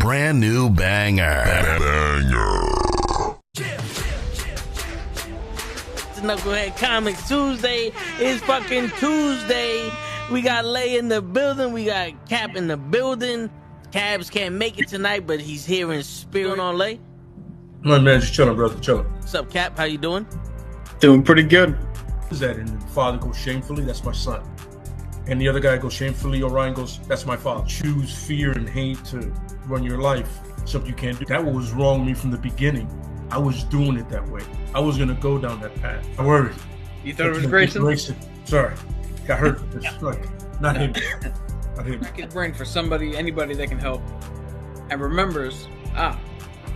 brand new banger. It's Knucklehead Comics Tuesday. It's fucking Tuesday. We got Lay in the building. We got Cap in the building. Cabs can't make it tonight, but he's here in spirit. On Lay. My man, just chilling, brother, chilling. What's up, Cap? How you doing? Doing pretty good. Is that and the father goes shamefully? That's my son. And the other guy goes shamefully. Orion goes, that's my father. Choose fear and hate to run your life. Something you can't do. That was wrong with me from the beginning. I was doing it that way. I was gonna go down that path. I worried. You thought it was Grayson? Sorry, got hurt. It's like not him. Not him. Crack his brain for somebody, anybody that can help, and remembers.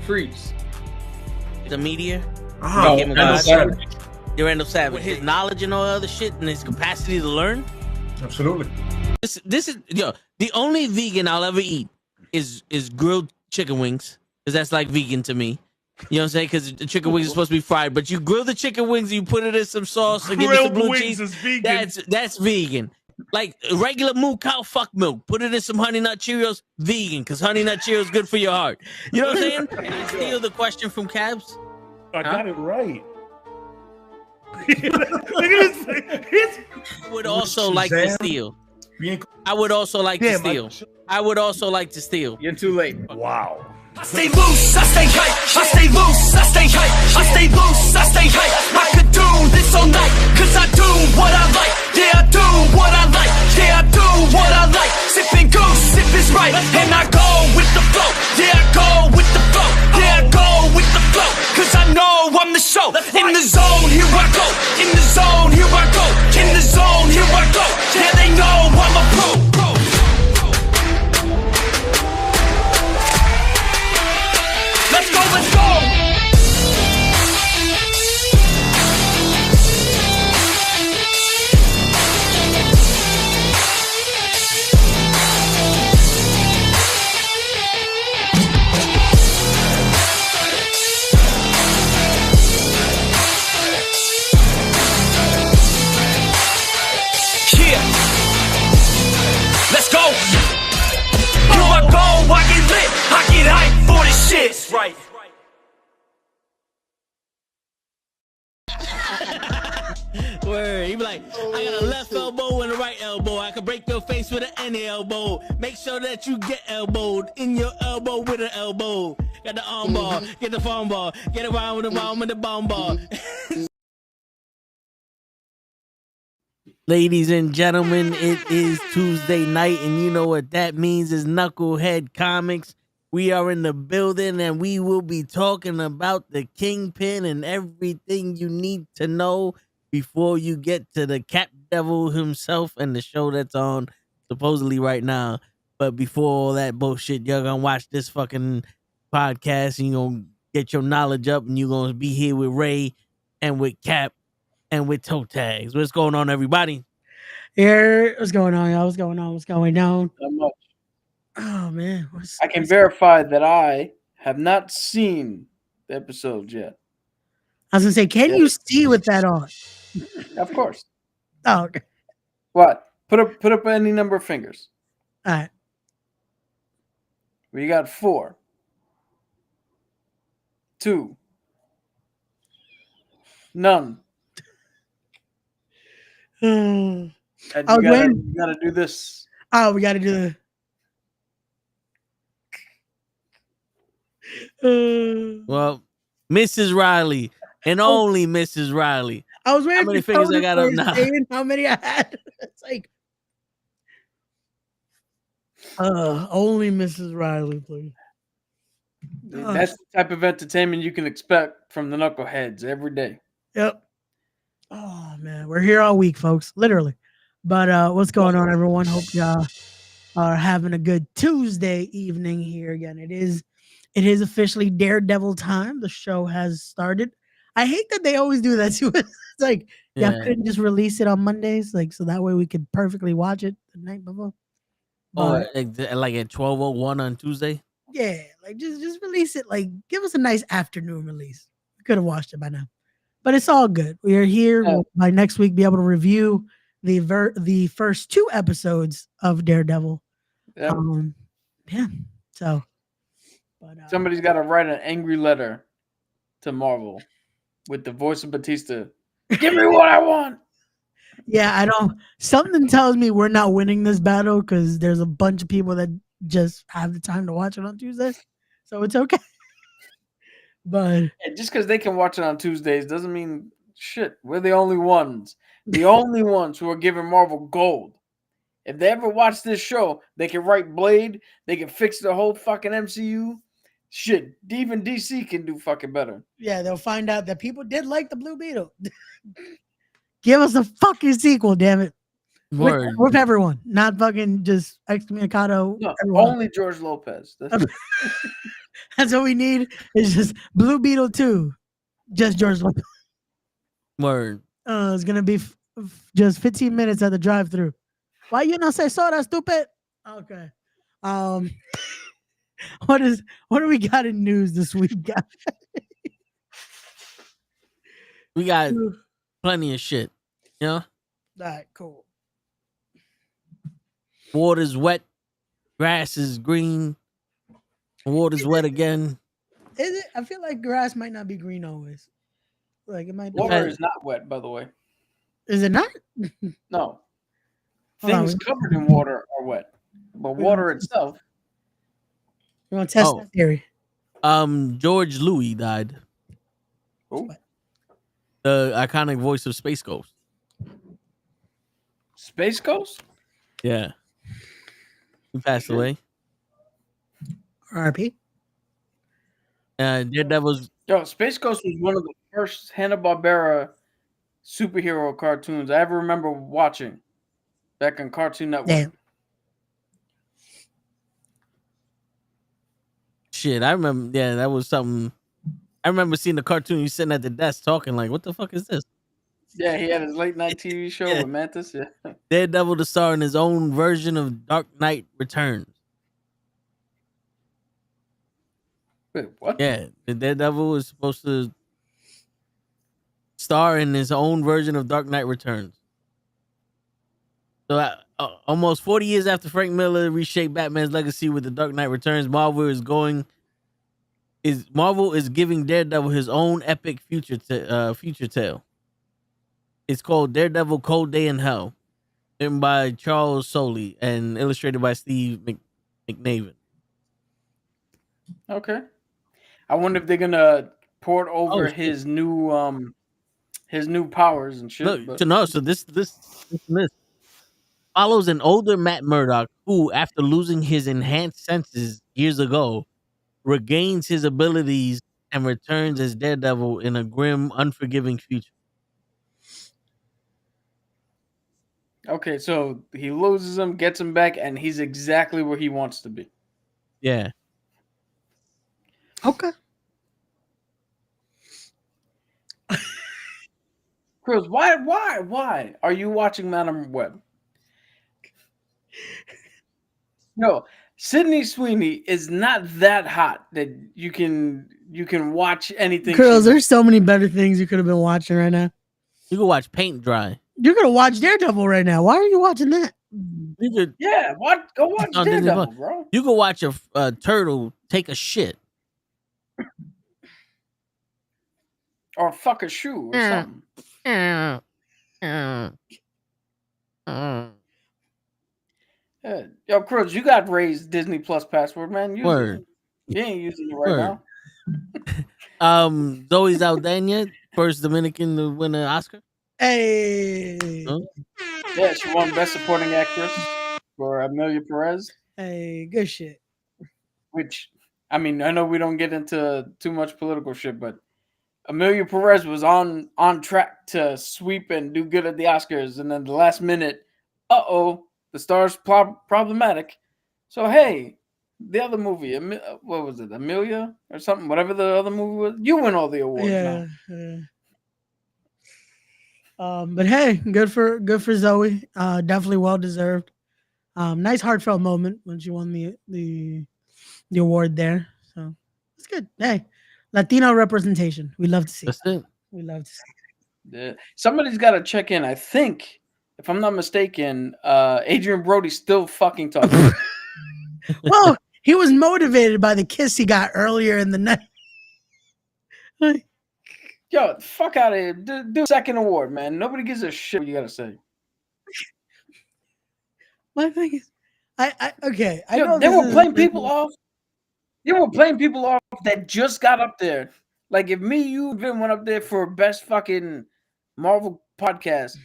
Freeze. The media. Randall Savage. Randall Savage. With his knowledge and all other shit and his capacity to learn. Absolutely. This is the only vegan I'll ever eat is grilled chicken wings, because that's like vegan to me. You know what I'm saying? Because the chicken wings are supposed to be fried, but you grill the chicken wings and you put it in some sauce and give it some blue cheese. Is vegan. That's vegan. Like regular moo cow fuck milk. Put it in some Honey Nut Cheerios. Vegan, because Honey Nut Cheerios is good for your heart. You know what I'm saying? Can I steal the question from Cabs? I got it right. I would also like to steal. I would also like to steal. I would also like to steal. You're too late. Wow. I stay loose, I stay hype. I stay loose, I stay hype. I stay loose, I stay hype. I could do this all night, cause I do what I like. Yeah, I do what I like. Yeah, I do what I like. Sipping goose, sip is right. And I go with the flow. Yeah, I go with the flow. Yeah, I go with the flow. Cause I know I'm the show. In the zone, here I go. In the zone, here I go. In the zone, here I go. Yeah, they know I'm a pro. Let's go, let's go! Yeah! Let's go! Here I go, I get lit, I get hyped for this shit! Right. Word. He be like, I got a left elbow and a right elbow. I can break your face with an any elbow. Make sure that you get elbowed in your elbow with an elbow. Got the arm ball, get the phone ball, get around with the bomb with the bomb ball. Ladies and gentlemen, it is Tuesday night, and you know what that means is Knucklehead Comics. We are in the building, and we will be talking about the Kingpin and everything you need to know before you get to the Cap Devil himself and the show that's on supposedly right now. But before all that bullshit, you're gonna watch this fucking podcast and you're gonna get your knowledge up, and you're gonna be here with Ray and with Cap and with Toe Tags. What's going on, everybody? Here, what's going on, y'all? What's going on? What's going on? Not much. Oh man, I can verify that I have not seen the episode yet. I was gonna say, can you see with that on? Of course. Oh, okay. What? Put up any number of fingers. All right. We got 4. 2. None. And you gotta do this. Oh, we gotta do the. Well, Mrs. Riley and only Mrs. Riley. I was waiting. How many fingers I got up now? How many I had? It's like, only Mrs. Riley, please. That's the type of entertainment you can expect from the Knuckleheads every day. Yep. Oh man, we're here all week, folks. Literally. But what's going on, everyone? Hope y'all are having a good Tuesday evening here again. It is officially Daredevil time. The show has started. I hate that they always do that to us. It's like, y'all couldn't just release it on Mondays, like so that way we could perfectly watch it the night before. Like at 12:01 on Tuesday. Yeah, like just release it. Like, give us a nice afternoon release. We could have watched it by now, but it's all good. We are here. We'll, by next week, be able to review the first 2 episodes of Daredevil. Yep. Yeah. So But Somebody's got to write an angry letter to Marvel with the voice of Batista. Give me what I want. yeah, I don't. Something tells me we're not winning this battle because there's a bunch of people that just have the time to watch it on Tuesday, so it's okay. But And just because they can watch it on Tuesdays doesn't mean shit. We're the only ones who are giving Marvel gold. If they ever watch this show, they can write Blade. They can fix the whole fucking MCU. Shit, even DC can do fucking better. yeah, they'll find out that people did like the Blue Beetle. Give us a fucking sequel, damn it. Word. With everyone, not fucking just excommunicado. No, everyone. only George Lopez. That's what we need. It's just Blue Beetle 2. Just George Lopez. Word. It's gonna be just 15 minutes at the drive-through. Why you not say soda, stupid? Okay. What do we got in news this week, guys? We got plenty of shit. You know? All right, cool. Water's wet, grass is green, water's wet again. Is it? I feel like grass might not be green always. Like it might be. Water is not wet, by the way. Is it not? No. Hold on, Things covered in water are wet, but water itself. You want to test that theory? George Louis died. Ooh. The iconic voice of Space Ghost. Space Ghost? Yeah. He passed away. RP. Daredevil's. Yo, Space Ghost was one of the first Hanna-Barbera superhero cartoons I ever remember watching back on Cartoon Network. Damn. Shit, I remember. Yeah, that was something. I remember seeing the cartoon. You sitting at the desk talking like, "What the fuck is this?" Yeah, he had his late night TV show Yeah. with Mantis. Yeah. Daredevil to star in his own version of Dark Knight Returns. Wait, what? Yeah, the Daredevil is supposed to star in his own version of Dark Knight Returns. So, almost 40 years after Frank Miller reshaped Batman's legacy with the Dark Knight Returns, Marvel is giving Daredevil his own epic future tale. It's called Daredevil: Cold Day in Hell, written by Charles Soule and illustrated by Steve McNaven. Okay. I wonder if they're gonna port over shit. his new powers and shit. Look, so this follows an older Matt Murdock who, after losing his enhanced senses years ago, regains his abilities and returns as Daredevil in a grim, unforgiving future. Okay, so he loses him, gets him back, and he's exactly where he wants to be. Yeah. Okay. Chris, why are you watching Madam Web? No, Sydney Sweeney is not that hot that you can watch anything. Girls, there's so many better things you could have been watching right now. You can watch paint dry. You're gonna watch Daredevil right now. Why are you watching that? You could, go watch on Disney Daredevil, Plus. bro. You could watch a turtle take a shit. Or fuck a shoe or something. Yo, Cruz, you got raised Disney Plus password, man. Use Word. it. You ain't using it right now. Zoe Saldana, first Dominican to win an Oscar. Hey. Huh? Yeah, she won Best Supporting Actress for Amelia Perez. Hey, good shit. Which, I mean, I know we don't get into too much political shit, but Amelia Perez was on track to sweep and do good at the Oscars, and then the last minute, the star's problematic. So hey, the other movie, what was it, Amelia or something? Whatever the other movie was, you win all the awards. Yeah. Now. But hey, good for Zoe. Definitely well deserved. Nice heartfelt moment when she won the award there. So it's good. Hey, Latino representation. We love to see. That's it. We love to see. Yeah. Somebody's got to check in. I think, if I'm not mistaken, Adrian Brody's still fucking talking. Well, He was motivated by the kiss he got earlier in the night. Like, Yo, fuck out of here. Do second award, man. Nobody gives a shit what you gotta say. my thing is, okay. I Yo, know they this were is- playing people off. They were playing people off that just got up there. Like if me, you, and Vin went up there for best fucking Marvel podcast,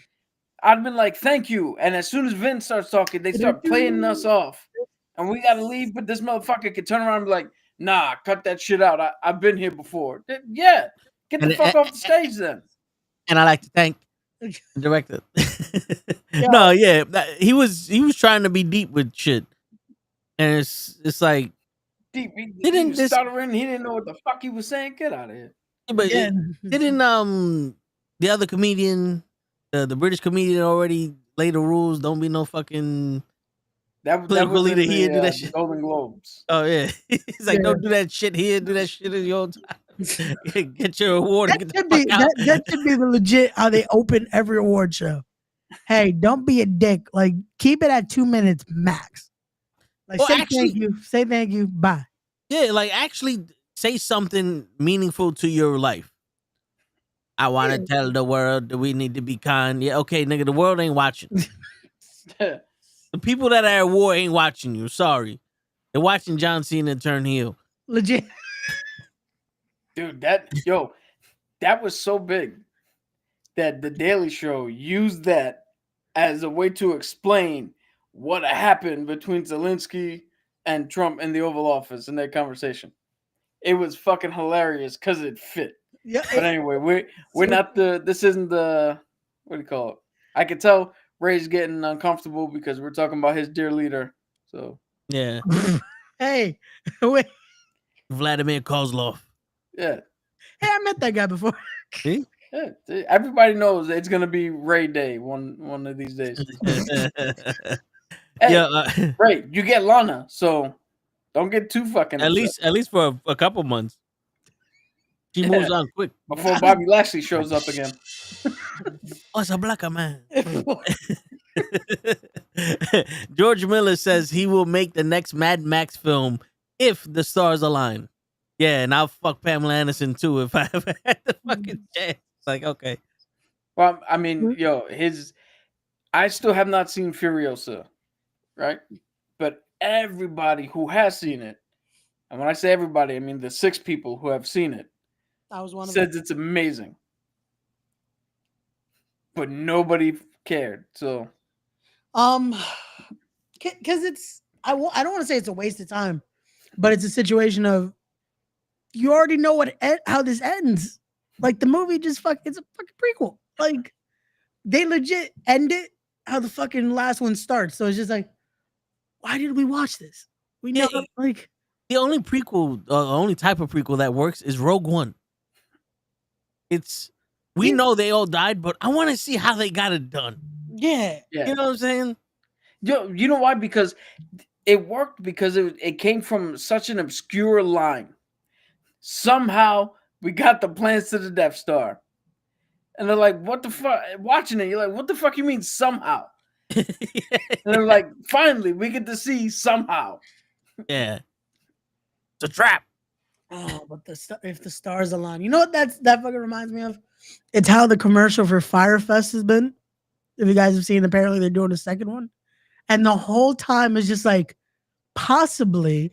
I'd have been like, thank you. And as soon as Vin starts talking, they start playing us off. And we gotta leave, but this motherfucker can turn around and be like, nah, cut that shit out. I've been here before. Yeah. Get the fuck off the stage then. And I like to thank the director. No, yeah, he was trying to be deep with shit, and it's like Deep. He was stuttering. He didn't know what the fuck he was saying. Get out of here. But didn't the other comedian, the British comedian, already lay the rules? Don't be no fucking political leader here. Do that shit. Golden Globes. Oh yeah, he's like, don't do that shit here. Do that shit in your own time. Get your award. That should be the legit how they open every award show. Hey, don't be a dick. Like, keep it at 2 minutes max. Like, say thank you, bye. Yeah, like actually say something meaningful to your life. I want to tell the world that we need to be kind. Yeah, okay, nigga, the world ain't watching. The people that are at war ain't watching you. Sorry, they're watching John Cena turn heel. Legit, dude. That was so big that the Daily Show used that as a way to explain what happened between Zelensky and Trump in the Oval Office in their conversation. It was fucking hilarious because it fit. Yeah. But anyway, we're not this isn't the, what do you call it? I can tell Ray's getting uncomfortable because we're talking about his dear leader. So yeah. Hey, wait. Vladimir Kozlov. Yeah. Hey, I met that guy before. See? Yeah, everybody knows it's gonna be Ray Day one of these days. Hey, Ray, you get Lana, so don't get too fucking upset. At least for a couple months. She moves on quick before Bobby Lashley shows up again. Oh, it's a black man. George Miller says he will make the next Mad Max film if the stars align. Yeah, and I'll fuck Pamela Anderson too if I ever had the fucking chance. Like, okay. Well, I mean, I still have not seen Furiosa, right? But everybody who has seen it, and when I say everybody, I mean the 6 people who have seen it, I was one of says it's amazing. But nobody cared. So, because I don't want to say it's a waste of time, but it's a situation of you already know how this ends. Like the movie it's a fucking prequel. Like they legit end it how the fucking last one starts. So it's just like, why did we watch this? We know like the only prequel, only type of prequel that works is Rogue One. We know they all died, but I want to see how they got it done. Yeah. You know what I'm saying? You know why? Because it worked because it came from such an obscure line. Somehow we got the plans to the Death Star. And they're like, what the fuck? Watching it, you're like, what the fuck you mean somehow? And they're like, finally, we get to see somehow. Yeah. It's a trap. Oh, but if the stars align, you know what that fucking reminds me of? It's how the commercial for Fyre Fest has been. If you guys have seen, apparently they're doing a second one. And the whole time is just like, possibly,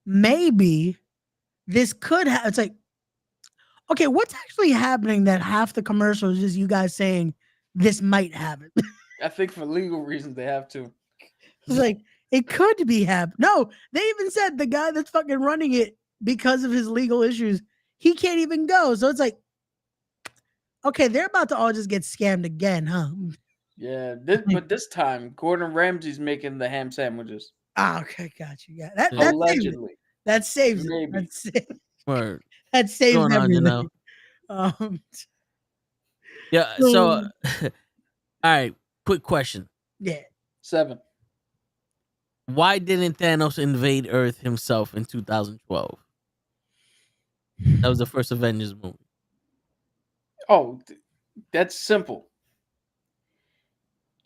maybe, this could have. It's like, okay, what's actually happening that half the commercial is just you guys saying this might happen? I think for legal reasons they have to. It's like, it could be happening. No, they even said the guy that's fucking running it, because of his legal issues, he can't even go. So it's like, okay, they're about to all just get scammed again, huh? Yeah, but this time, Gordon Ramsay's making the ham sandwiches. Ah, okay, got you. Yeah, that allegedly. That saves it. Word. That saves going everything. On, you know? Yeah. So, all right. Quick question. Yeah. 7. Why didn't Thanos invade Earth himself in 2012? That was the first Avengers movie. Oh, that's simple.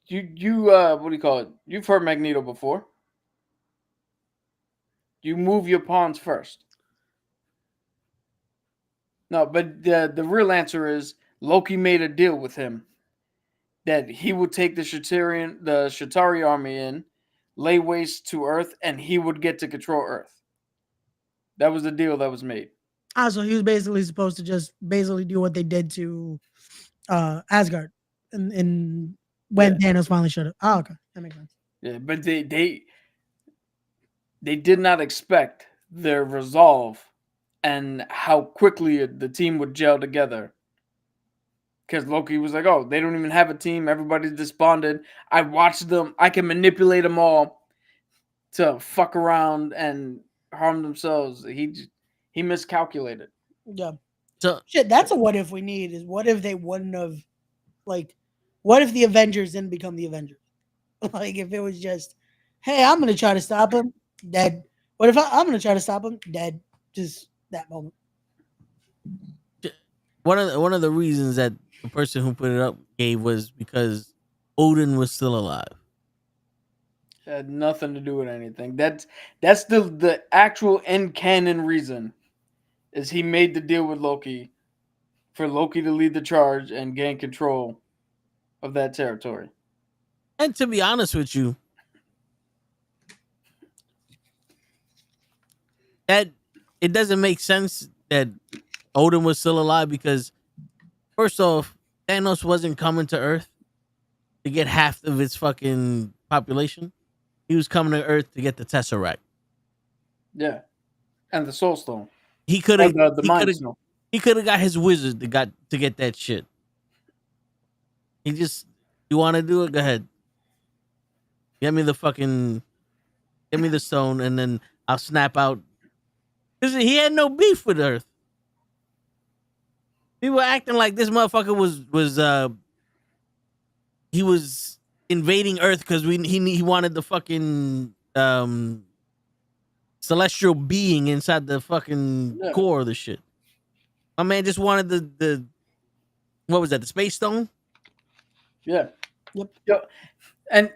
You what do you call it? You've heard Magneto before. You move your pawns first. No, but the real answer is Loki made a deal with him that he would take the Shatari army in, lay waste to Earth, and he would get to control Earth. That was the deal that was made. So he was basically supposed to just basically do what they did to Asgard, and when Thanos finally showed up. Oh, okay, that makes sense. Yeah, but they did not expect their resolve and how quickly the team would gel together. Because Loki was like, "Oh, they don't even have a team. Everybody's despondent. I watched them. I can manipulate them all to fuck around and harm themselves." He miscalculated. Yeah. So Shit, that's a what if we need is what if they wouldn't have, like, what if the Avengers didn't become the Avengers? Like, if it was just, hey, I'm going to try to stop him, dead. What if I'm going to try to stop him, dead? Just that moment. one of the reasons that the person who put it up gave was because Odin was still alive. It had nothing to do with anything. That's the actual end canon reason. Is he made the deal with Loki for Loki to lead the charge and gain control of that territory. And to be honest with you, that it doesn't make sense that Odin was still alive because, first off, Thanos wasn't coming to Earth to get half of its fucking population. He was coming to Earth to get the Tesseract. Yeah, and the Soul Stone. He could have the Mind Stone. He could have got his wizard to get that shit. You want to do it? Go ahead. Get me the stone, and then I'll snap out. Because he had no beef with Earth. People were acting like this motherfucker was invading Earth because he wanted the fucking celestial being inside the fucking core of the shit. My man just wanted the what was that? The space stone? Yeah. Yep. And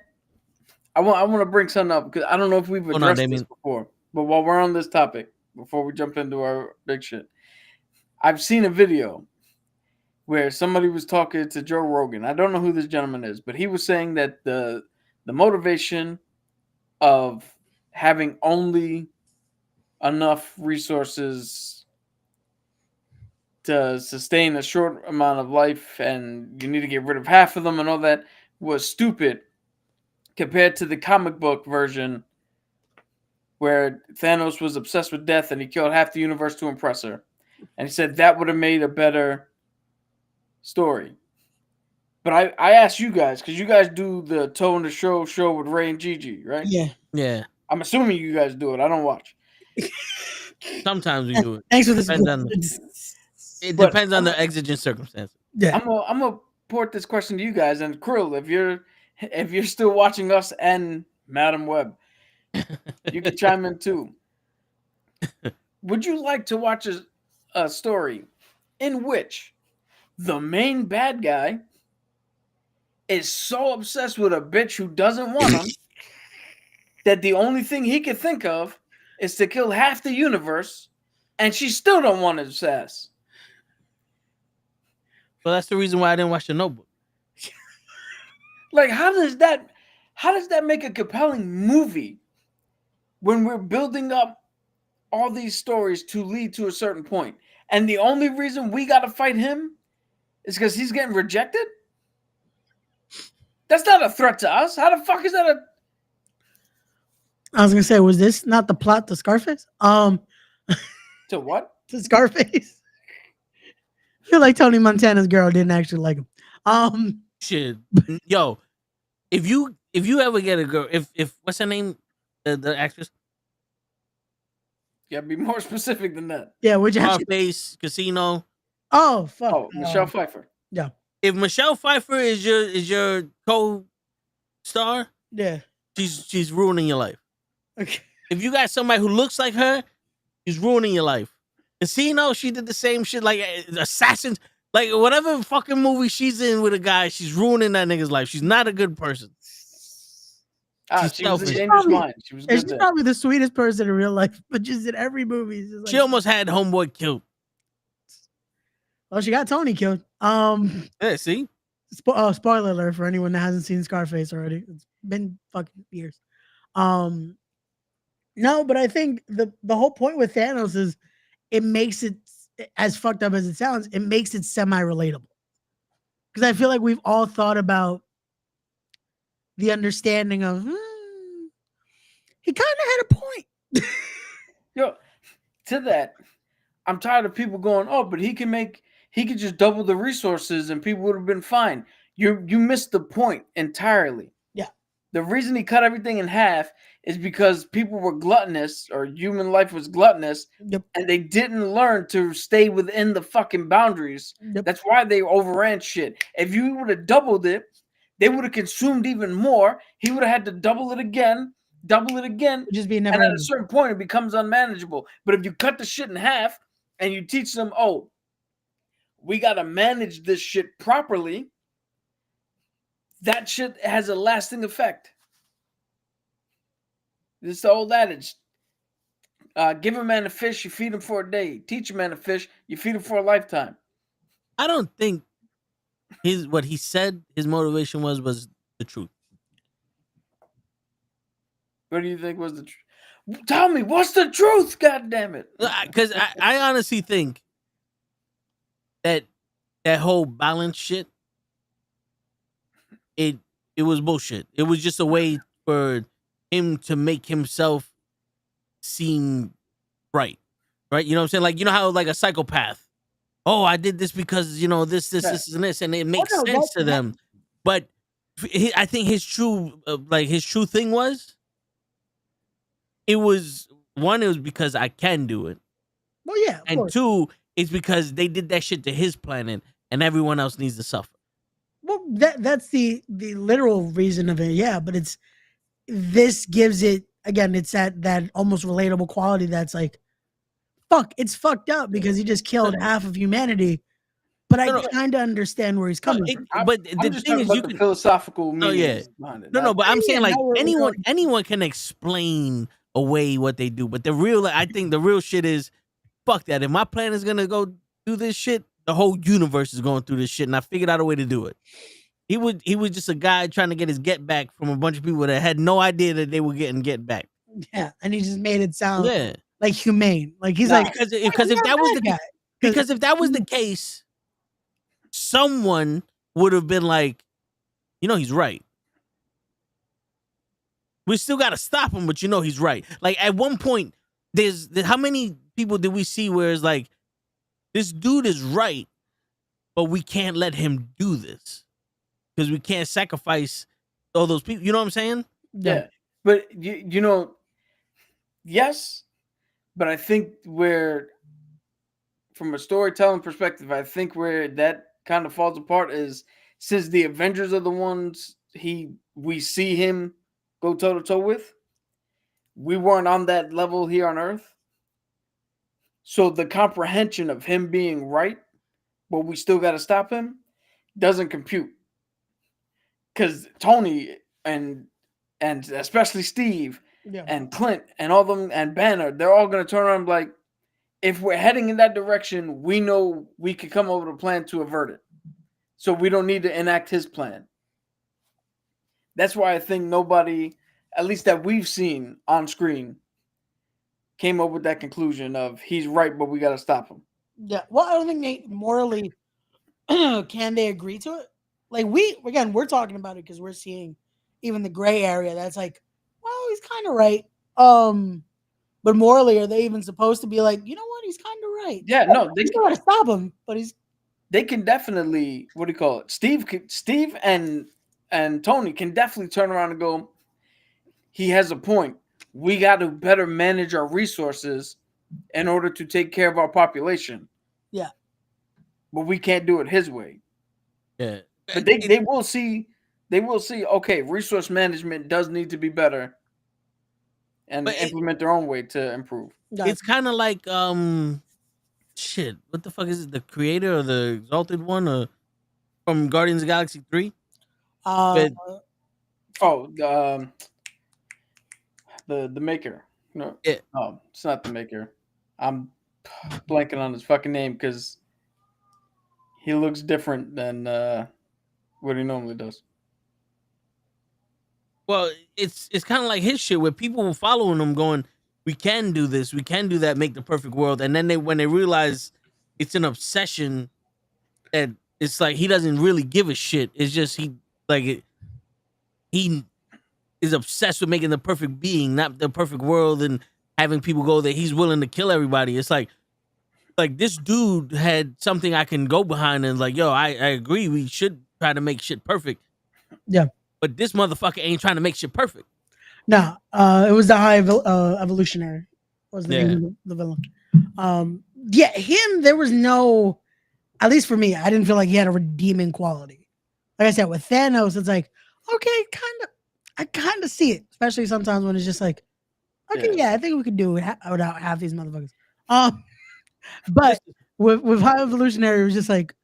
I want to bring something up because I don't know if we've addressed this before. But while we're on this topic, before we jump into our big shit, I've seen a video where somebody was talking to Joe Rogan. I don't know who this gentleman is, but he was saying that the motivation of having only enough resources to sustain a short amount of life and you need to get rid of half of them and all that was stupid compared to the comic book version where Thanos was obsessed with death and he killed half the universe to impress her. And he said that would have made a better story. But I asked you guys, because you guys do the Toe in the Show with Ray and Gigi, right? Yeah. I'm assuming you guys do it. I don't watch. Sometimes we do it. Thanks for this. It depends on the exigent circumstances. Yeah. I'm gonna port this question to you guys, and Krill, if you're still watching us and Madam Web, you can chime in too. Would you like to watch a story in which the main bad guy is so obsessed with a bitch who doesn't want him that the only thing he can think of is to kill half the universe, and she still don't want his ass? Well, that's the reason why I didn't watch The Notebook. Like, how does that make a compelling movie when we're building up all these stories to lead to a certain point, and the only reason we got to fight him is because he's getting rejected? That's not a threat to us. How the fuck is that a... I was gonna say, was this not the plot to Scarface? To what? To Scarface. I feel like Tony Montana's girl didn't actually like him. Shit. Yo, if you ever get a girl, if what's her name? The actress? You gotta be more specific than that. Yeah, which Scarface, Casino. Oh fuck. Oh, Michelle Pfeiffer. Yeah. If Michelle Pfeiffer is your co-star, Yeah. she's ruining your life. Okay. If you got somebody who looks like her, she's ruining your life. Casino, she did the same shit, like Assassins, like whatever fucking movie she's in with a guy, she's ruining that nigga's life. She's not a good person. She's She was a selfish. dangerous Probably- mind. She was And good she's there. probably the sweetest person in real life, but just in every movie, she's like, She almost had homeboy killed. well, she got Tony killed. Yeah, see? Spoiler alert for anyone that hasn't seen Scarface already. It's been fucking years. No, but I think the whole point with Thanos is it makes it, as fucked up as it sounds, it makes it semi-relatable. Because I feel like we've all thought about the understanding of he kind of had a point. Yo, to that, I'm tired of people going, oh, but he could just double the resources and people would have been fine. You missed the point entirely. Yeah. The reason he cut everything in half is because people were gluttonous, or human life was gluttonous, Yep. and they didn't learn to stay within the fucking boundaries. Yep. That's why they overran shit. If you would have doubled it, they would have consumed even more. He would have had to double it again. It'd just be And never at a certain point, it becomes unmanageable. But if you cut the shit in half and you teach them, oh, we got to manage this shit properly, that shit has a lasting effect. It's the old adage. Give a man a fish, you feed him for a day. Teach a man a fish, you feed him for a lifetime. I don't think what he said his motivation was the truth. What do you think was the truth? Tell me, what's the truth? God damn it. Because I honestly think that whole balance shit, it was bullshit. It was just a way for him to make himself seem right. Right? You know what I'm saying? Like, you know how like a psychopath, oh, I did this because, you know, this, and this, and it makes sense to them. But I think his true thing was, it was because I can do it. Well, yeah. And course. 2, it's because they did that shit to his planet and everyone else needs to suffer. Well, that's the literal reason of it, yeah. But this gives it, again, it's that almost relatable quality that's like, fuck, it's fucked up because he just killed half of humanity. But I kind of understand where he's coming from. But I'm the just thing talking is, about you the can philosophical meaning behind it. but I'm saying like now we're anyone can explain away what they do. But I think the real shit is, fuck that. If my plan is gonna go do this shit, the whole universe is going through this shit, and I figured out a way to do it. He was just a guy trying to get his get back from a bunch of people that had no idea that they were getting get back. Yeah, and he just made it sound Yeah, like humane. Like he's like, because if that was the case, someone would have been like, you know, he's right. We still got to stop him, but you know he's right. Like at one point, there's how many people did we see where it's like, this dude is right, but we can't let him do this because we can't sacrifice all those people. You know what I'm saying? Yeah. But you know, yes, but I think from a storytelling perspective, I think where that kind of falls apart is, since the Avengers are the ones we see him go toe to toe with, we weren't on that level here on Earth. So the comprehension of him being right, but we still got to stop him, doesn't compute. Because Tony and especially Steve and Clint and all them and Banner, they're all going to turn around and be like, if we're heading in that direction, we know we could come up with a plan to avert it. So we don't need to enact his plan. That's why I think nobody, at least that we've seen on screen, came up with that conclusion of he's right, but we got to stop him. Yeah. Well, I don't think they morally can they agree to it. Like we're talking about it because we're seeing even the gray area. That's like, well, he's kind of right. But morally, are they even supposed to be like, you know what, he's kind of right? Yeah, no, they got to stop him, but they can definitely, what do you call it? Steve and Tony can definitely turn around and go, he has a point. We got to better manage our resources in order to take care of our population. Yeah. But we can't do it his way. Yeah. But they will see, okay, resource management does need to be better and implement their own way to improve. It's kind of like, shit, what the fuck is it? The creator or the Exalted One from Guardians of the Galaxy 3? The maker. No, Yeah. no, it's not the maker. I'm blanking on his fucking name because he looks different than what he normally does. Well, it's kind of like his shit where people were following him, going, "We can do this, we can do that, make the perfect world." And then when they realize it's an obsession, that it's like he doesn't really give a shit. It's just he is obsessed with making the perfect being, not the perfect world, and having people go there. He's willing to kill everybody. It's like this dude had something I can go behind and like, yo, I agree. We should try to make shit perfect. Yeah. But this motherfucker ain't trying to make shit perfect. No, it was the High Evolutionary. Was the name of the villain? Yeah, him. There was no, at least for me, I didn't feel like he had a redeeming quality. Like I said, with Thanos, it's like, okay, I kind of see it, especially sometimes when it's just like, okay, yeah, I think we could do it without half these motherfuckers. But with High Evolutionary, it was just like,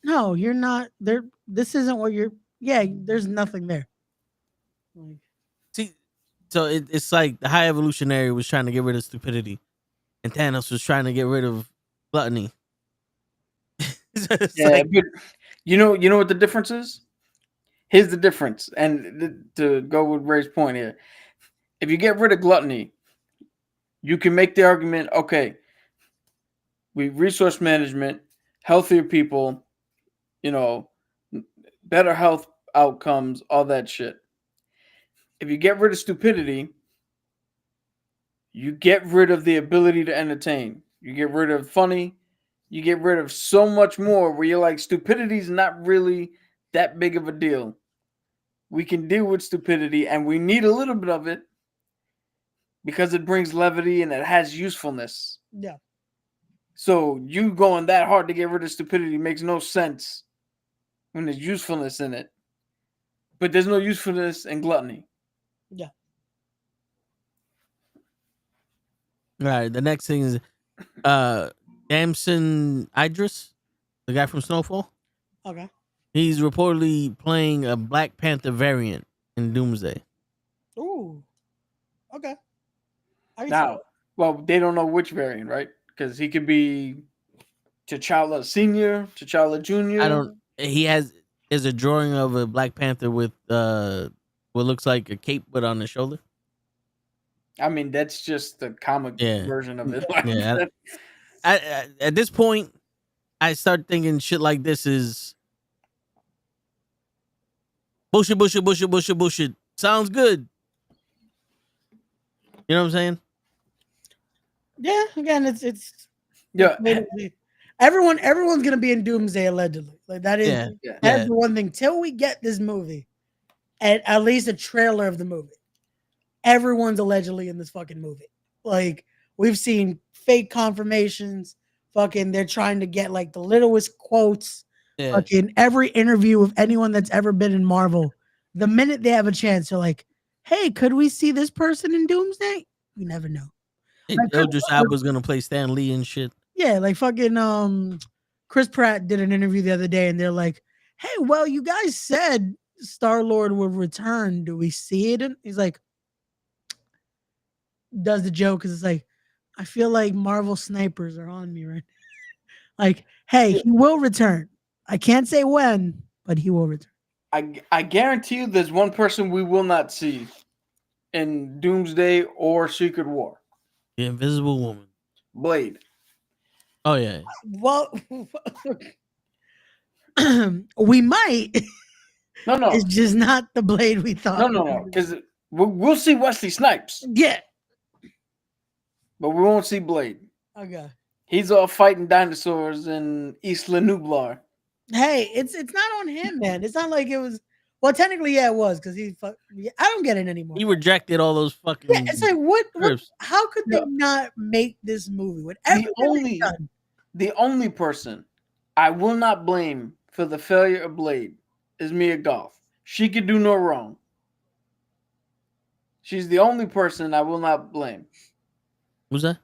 no, you're not there. This isn't what you're. Yeah, there's nothing there. See, so it's like the High Evolutionary was trying to get rid of stupidity, and Thanos was trying to get rid of gluttony. But you know what the difference is? Here's the difference, and to go with Ray's point here, if you get rid of gluttony, you can make the argument, okay, we resource management, healthier people, better health outcomes, all that shit. If you get rid of stupidity, you get rid of the ability to entertain. You get rid of funny. You get rid of so much more where you're like, stupidity is not really that big of a deal. We can deal with stupidity and we need a little bit of it because it brings levity and it has usefulness. Yeah. So you going that hard to get rid of stupidity makes no sense when there's usefulness in it. But there's no usefulness in gluttony. Yeah. All right. The next thing is Damson Idris, the guy from Snowfall. Okay. He's reportedly playing a Black Panther variant in Doomsday. Ooh. Okay. Now, well, they don't know which variant, right? Because he could be T'Challa Senior, T'Challa Junior. I don't. He has a drawing of a Black Panther with what looks like a cape but on the shoulder. I mean, that's just the comic version of it. Yeah. At this point, I start thinking shit like this is bullshit. Sounds good. You know what I'm saying? Yeah. Again, it's yeah. Everyone's gonna be in Doomsday allegedly. Like that is that's the one thing. Till we get this movie, at least a trailer of the movie, everyone's allegedly in this fucking movie. Like we've seen fake confirmations. Fucking, they're trying to get like the littlest quotes. Yeah. Fucking every interview of anyone that's ever been in Marvel, the minute they have a chance, they're like, "Hey, could we see this person in Doomsday?" You never know. Like, Idris Elba's gonna play Stan Lee and shit. Yeah, like fucking Chris Pratt did an interview the other day, and they're like, "Hey, well, you guys said Star-Lord would return. Do we see it?" And he's like, does the joke because it's like, I feel like Marvel snipers are on me right now. Like, hey, he will return. I can't say when, but he will return. I guarantee you there's one person we will not see in Doomsday or Secret War. The Invisible Woman. Blade. Oh, yeah. Well, we might. No. It's just not the Blade we thought. No. Because we'll see Wesley Snipes. Yeah. But we won't see Blade. Okay. He's off fighting dinosaurs in Isla Nublar. Hey, it's not on him, man. It's not like it was. Well, technically, yeah, it was because I don't get it anymore. He rejected all those fucking. Yeah, it's like what how could they not make this movie? The only person I will not blame for the failure of Blade is Mia Goth. She could do no wrong. She's the only person I will not blame. Who's that?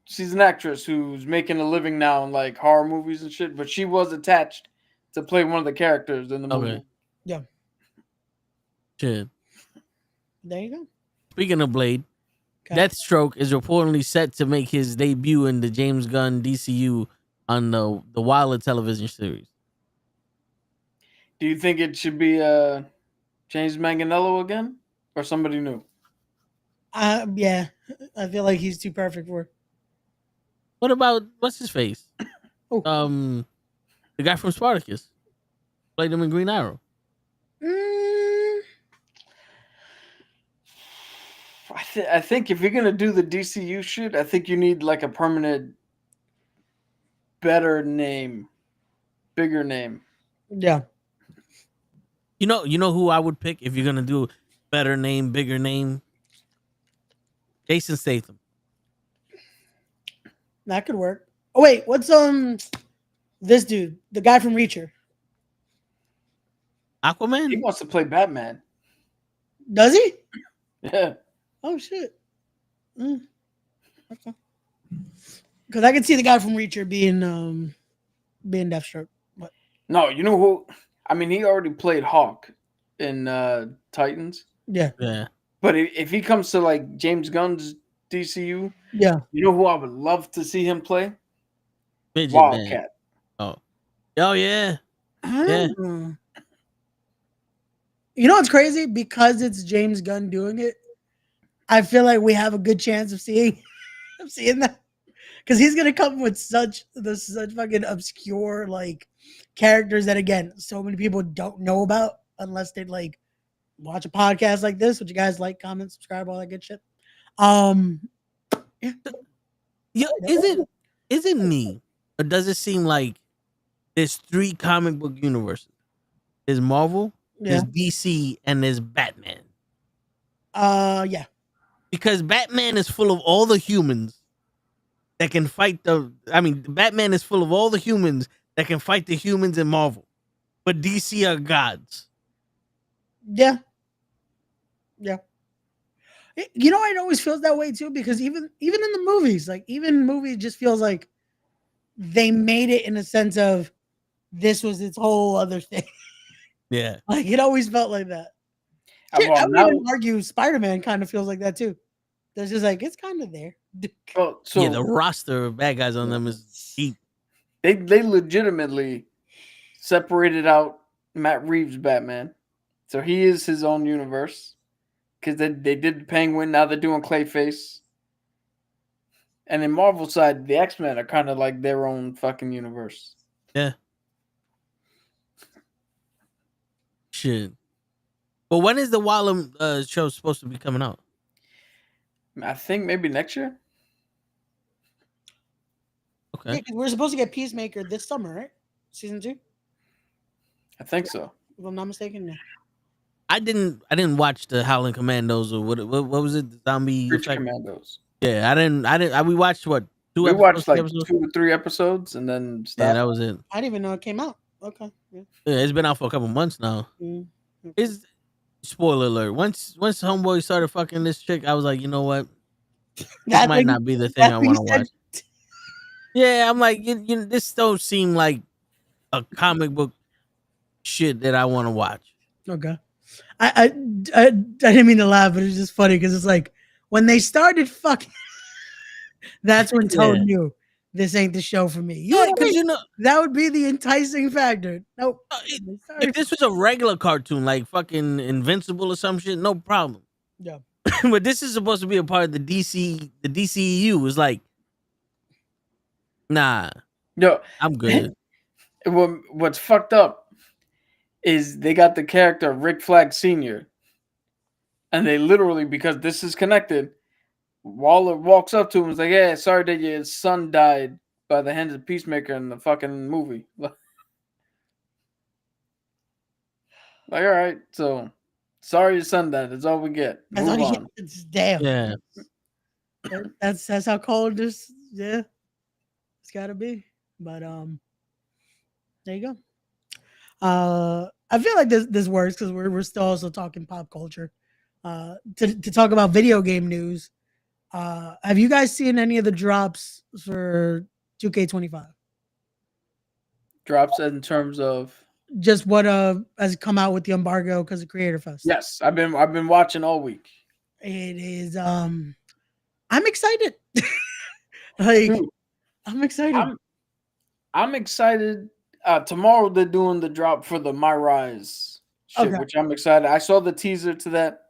She's an actress who's making a living now in like horror movies and shit, but she was attached to play one of the characters in the movie. Okay. Yeah. Shit. There you go. Speaking of Blade, Okay. Deathstroke is reportedly set to make his debut in the James Gunn DCU on the Wilder television series. Do you think it should be James Manganiello again or somebody new? Yeah, I feel like he's too perfect for it. What about what's his face? Oh. The guy from Spartacus played him in Green Arrow. I think if you're gonna do the DCU shit, I think you need like a permanent, better name, bigger name. Yeah. You know who I would pick if you're gonna do better name, bigger name? Jason Statham. That could work. Oh wait, what's this dude, the guy from Reacher? He Aquaman? wants to play Batman. Does he? Yeah. Oh shit. Okay. Because I can see the guy from Reacher being Deathstroke. But No, you know who? I mean, he already played Hawk in Titans. yeah, Yeah. But if he comes to like James Gunn's DCU, yeah. you know who I would love to see him play? Midget Wildcat. Man. Oh yeah. Yeah. You know what's crazy? Because it's James Gunn doing it, I feel like we have a good chance of seeing that. Because he's gonna come with such fucking obscure like characters that again so many people don't know about unless they like watch a podcast like this, which you guys like, comment, subscribe, all that good shit. Yeah, is it me? Or does it seem like there's 3 comic book universes? There's Marvel, Yeah. there's DC, and there's Batman. Yeah. Because Batman is full of all the humans that can fight Batman is full of all the humans that can fight the humans in Marvel. But DC are gods. Yeah. Yeah. You know, it always feels that way too, because even in the movies, like even movies just feels like they made it in a sense of this was its whole other thing. Yeah. Like it always felt like that. Well, I would now- even argue Spider-Man kind of feels like that too. There's just like it's kind of there. well, so Yeah, the roster of bad guys on them is deep. they legitimately separated out Matt Reeves' Batman, so he is his own universe. Because they did the Penguin, now they're doing Clayface. And in Marvel side, the X-Men are kind of like their own fucking universe. Yeah. Shit. But when is the Wallem show supposed to be coming out? I think maybe next year. Okay. Yeah, 'cause we're supposed to get Peacemaker this summer, right? Season 2, I think so. if I'm not mistaken. Yeah. I didn't watch the Howling Commandos or what was it? The zombie Preacher effect? Commandos. Yeah, we watched what? 2 We episodes, watched 3 like episodes? 2 to 3 episodes and then Yeah, stopped. that was it. I didn't even know it came out. Okay. Yeah. Yeah, it's been out for a couple months now. Mm. It's spoiler alert. Once Homeboy started fucking this chick, I was like, you know what? This That might thing- not be the thing I that thing want to said- watch. Yeah, I'm like, this don't seem like a comic book shit that I want to watch. Okay. I didn't mean to laugh, but it's just funny because it's like when they started fucking, that's when Toad Yeah. knew this ain't the show for me. Yeah, because that would be the enticing factor. Nope. They started- if this was a regular cartoon like fucking Invincible or some shit, no problem. Yeah. But this is supposed to be a part of the DCEU. It's like, nah, Yo, I'm good. what's fucked up is they got the character Rick Flag Sr. And they literally, because this is connected, Waller walks up to him and is like, yeah, sorry that your son died by the hands of Peacemaker in the fucking movie. Like, all right, so sorry your son died. That's all we get. That's Move all he- on. it's- damn. Yeah. That's how cold this. Yeah. It's got to be. But there you go. I feel like this works because we're still also talking pop culture. To talk about video game news, have you guys seen any of the drops for 2K25? Drops in terms of just what has come out with the embargo because of Creator Fest. Yes, I've been watching all week. It is I'm excited. Like Dude, I'm excited. I'm excited. Tomorrow they're doing the drop for the My Rise shit, Okay. which I'm excited. I saw the teaser to that.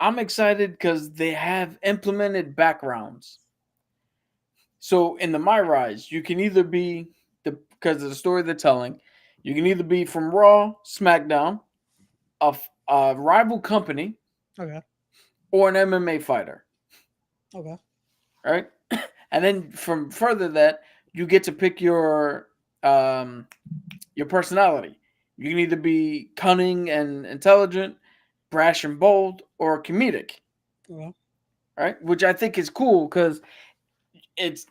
I'm excited because they have implemented backgrounds. So in the My Rise, you can either be because of the story they're telling, you can either be from Raw, SmackDown, a rival company, Okay. or an MMA fighter. Okay. Right? And then from further that, you get to pick your personality. You can either be cunning and intelligent, brash and bold, or comedic. Okay. Right? Which I think is cool because it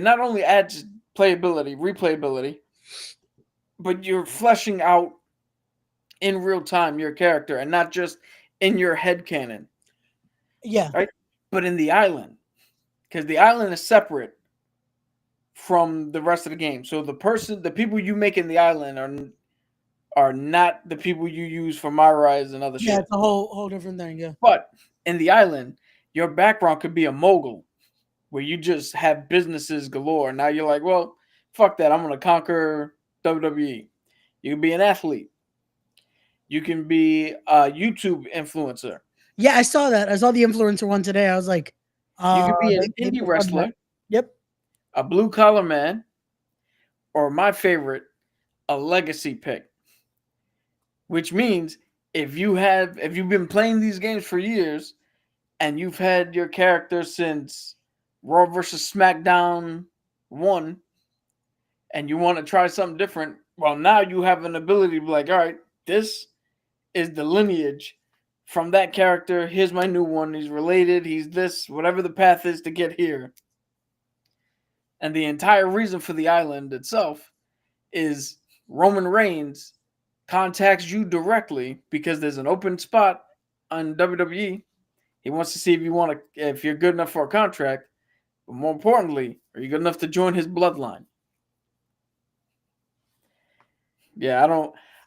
not only adds replayability, but you're fleshing out in real time your character and not just in your head canon. Yeah. Right? But in the island. Because the island is separate from the rest of the game. So the people you make in the island are not the people you use for My Rise and other shit. Yeah, it's a whole different thing, yeah. But in the island, your background could be a mogul where you just have businesses galore. Now you're like, well, fuck that. I'm going to conquer WWE. You can be an athlete. You can be a YouTube influencer. Yeah, I saw that. I saw the influencer one today. I was like, you could be an indie wrestler. Yep. A blue collar man. Or my favorite, a legacy pick. Which means if you've been playing these games for years and you've had your character since Raw versus SmackDown 1 and you want to try something different, well, now you have an ability to be like, all right, this is the lineage from that character. Here's my new one. He's related. He's this, whatever the path is to get here. And the entire reason for the island itself is Roman Reigns contacts you directly because there's an open spot on WWE. He wants to see if you're good enough for a contract. But more importantly, are you good enough to join his bloodline? Yeah,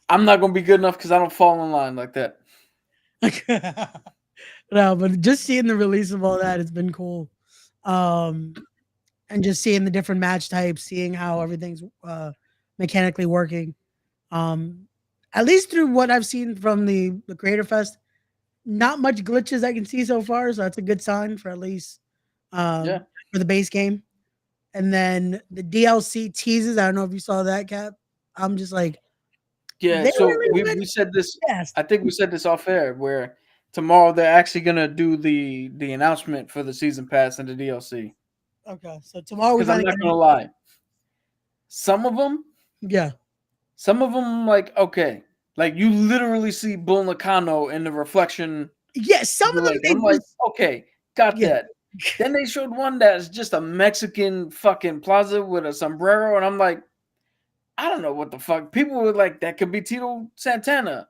I'm not going to be good enough because I don't fall in line like that. No, but just seeing the release of all that, it's been cool. And just seeing the different match types, seeing how everything's mechanically working. At least through what I've seen from the Creator Fest, not much glitches I can see so far, so that's a good sign for at least for the base game. And then the DLC teases. I don't know if you saw that, Cap. I'm just like, yeah. So we said this. Yes. I think we said this off air where tomorrow they're actually gonna do the announcement for the season pass and the DLC. Okay, so tomorrow because I'm not gonna lie. Some of them, like okay, like you literally see Bull Nakano in the reflection. Yeah, some of them. I'm like, okay, got that. Then they showed one that's just a Mexican fucking plaza with a sombrero, and I'm like, I don't know what the fuck. People were like, that could be Tito Santana.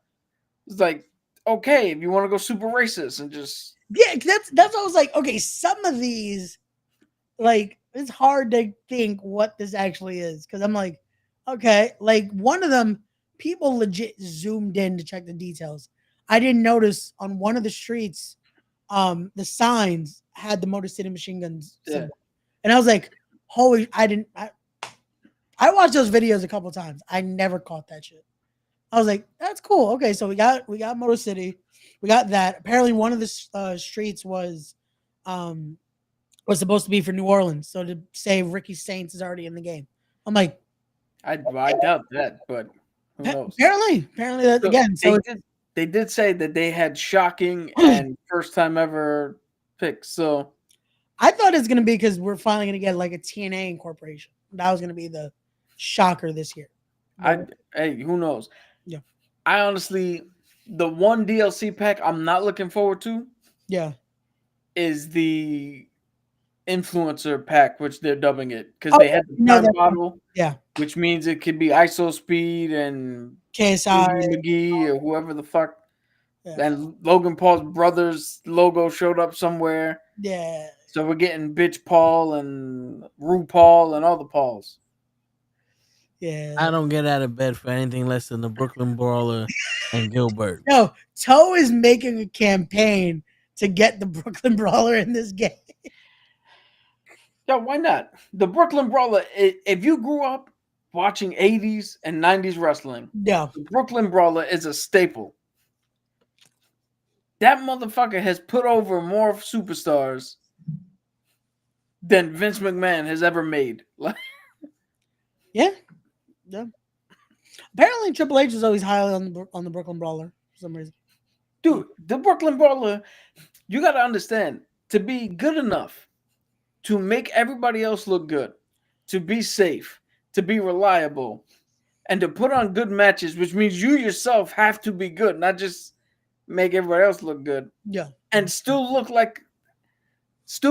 It's like, okay, if you want to go super racist and just that's what I was like. Okay, some of these. Like, it's hard to think what this actually is because I'm like, okay, like one of them, people legit zoomed in to check the details. I didn't notice on one of the streets, the signs had the Motor City Machine Guns symbol. And I was like, holy, I watched those videos a couple times. I never caught that shit. I was like, that's cool. Okay, so we got Motor City, we got that. Apparently, one of the streets was supposed to be for New Orleans. So to say Ricky Saints is already in the game. I'm like, I doubt that, but who knows? Apparently that again. So they did say that they had shocking and first time ever picks. So I thought it's gonna be because we're finally gonna get like a TNA incorporation. That was gonna be the shocker this year. Hey, who knows? Yeah. I honestly, the one DLC pack I'm not looking forward to. Yeah. Is the influencer pack, which they're dubbing it because they had the time model, which means it could be ISO Speed and KSI McGee or whoever the fuck, and Logan Paul's brother's logo showed up somewhere. Yeah, so we're getting Bitch Paul and Ru Paul and all the Pauls. Yeah. I don't get out of bed for anything less than the Brooklyn Brawler and Gilbert. No, Toe is making a campaign to get the Brooklyn Brawler in this game. Yeah, why not? The Brooklyn Brawler, if you grew up watching 80s and 90s wrestling, No. the Brooklyn Brawler is a staple. That motherfucker has put over more superstars than Vince McMahon has ever made. Yeah. Apparently, Triple H is always high on the Brooklyn Brawler for some reason. Dude, the Brooklyn Brawler, you got to understand, to be good enough to make everybody else look good, to be safe, to be reliable, and to put on good matches, which means you yourself have to be good, not just make everybody else look good. Yeah. And still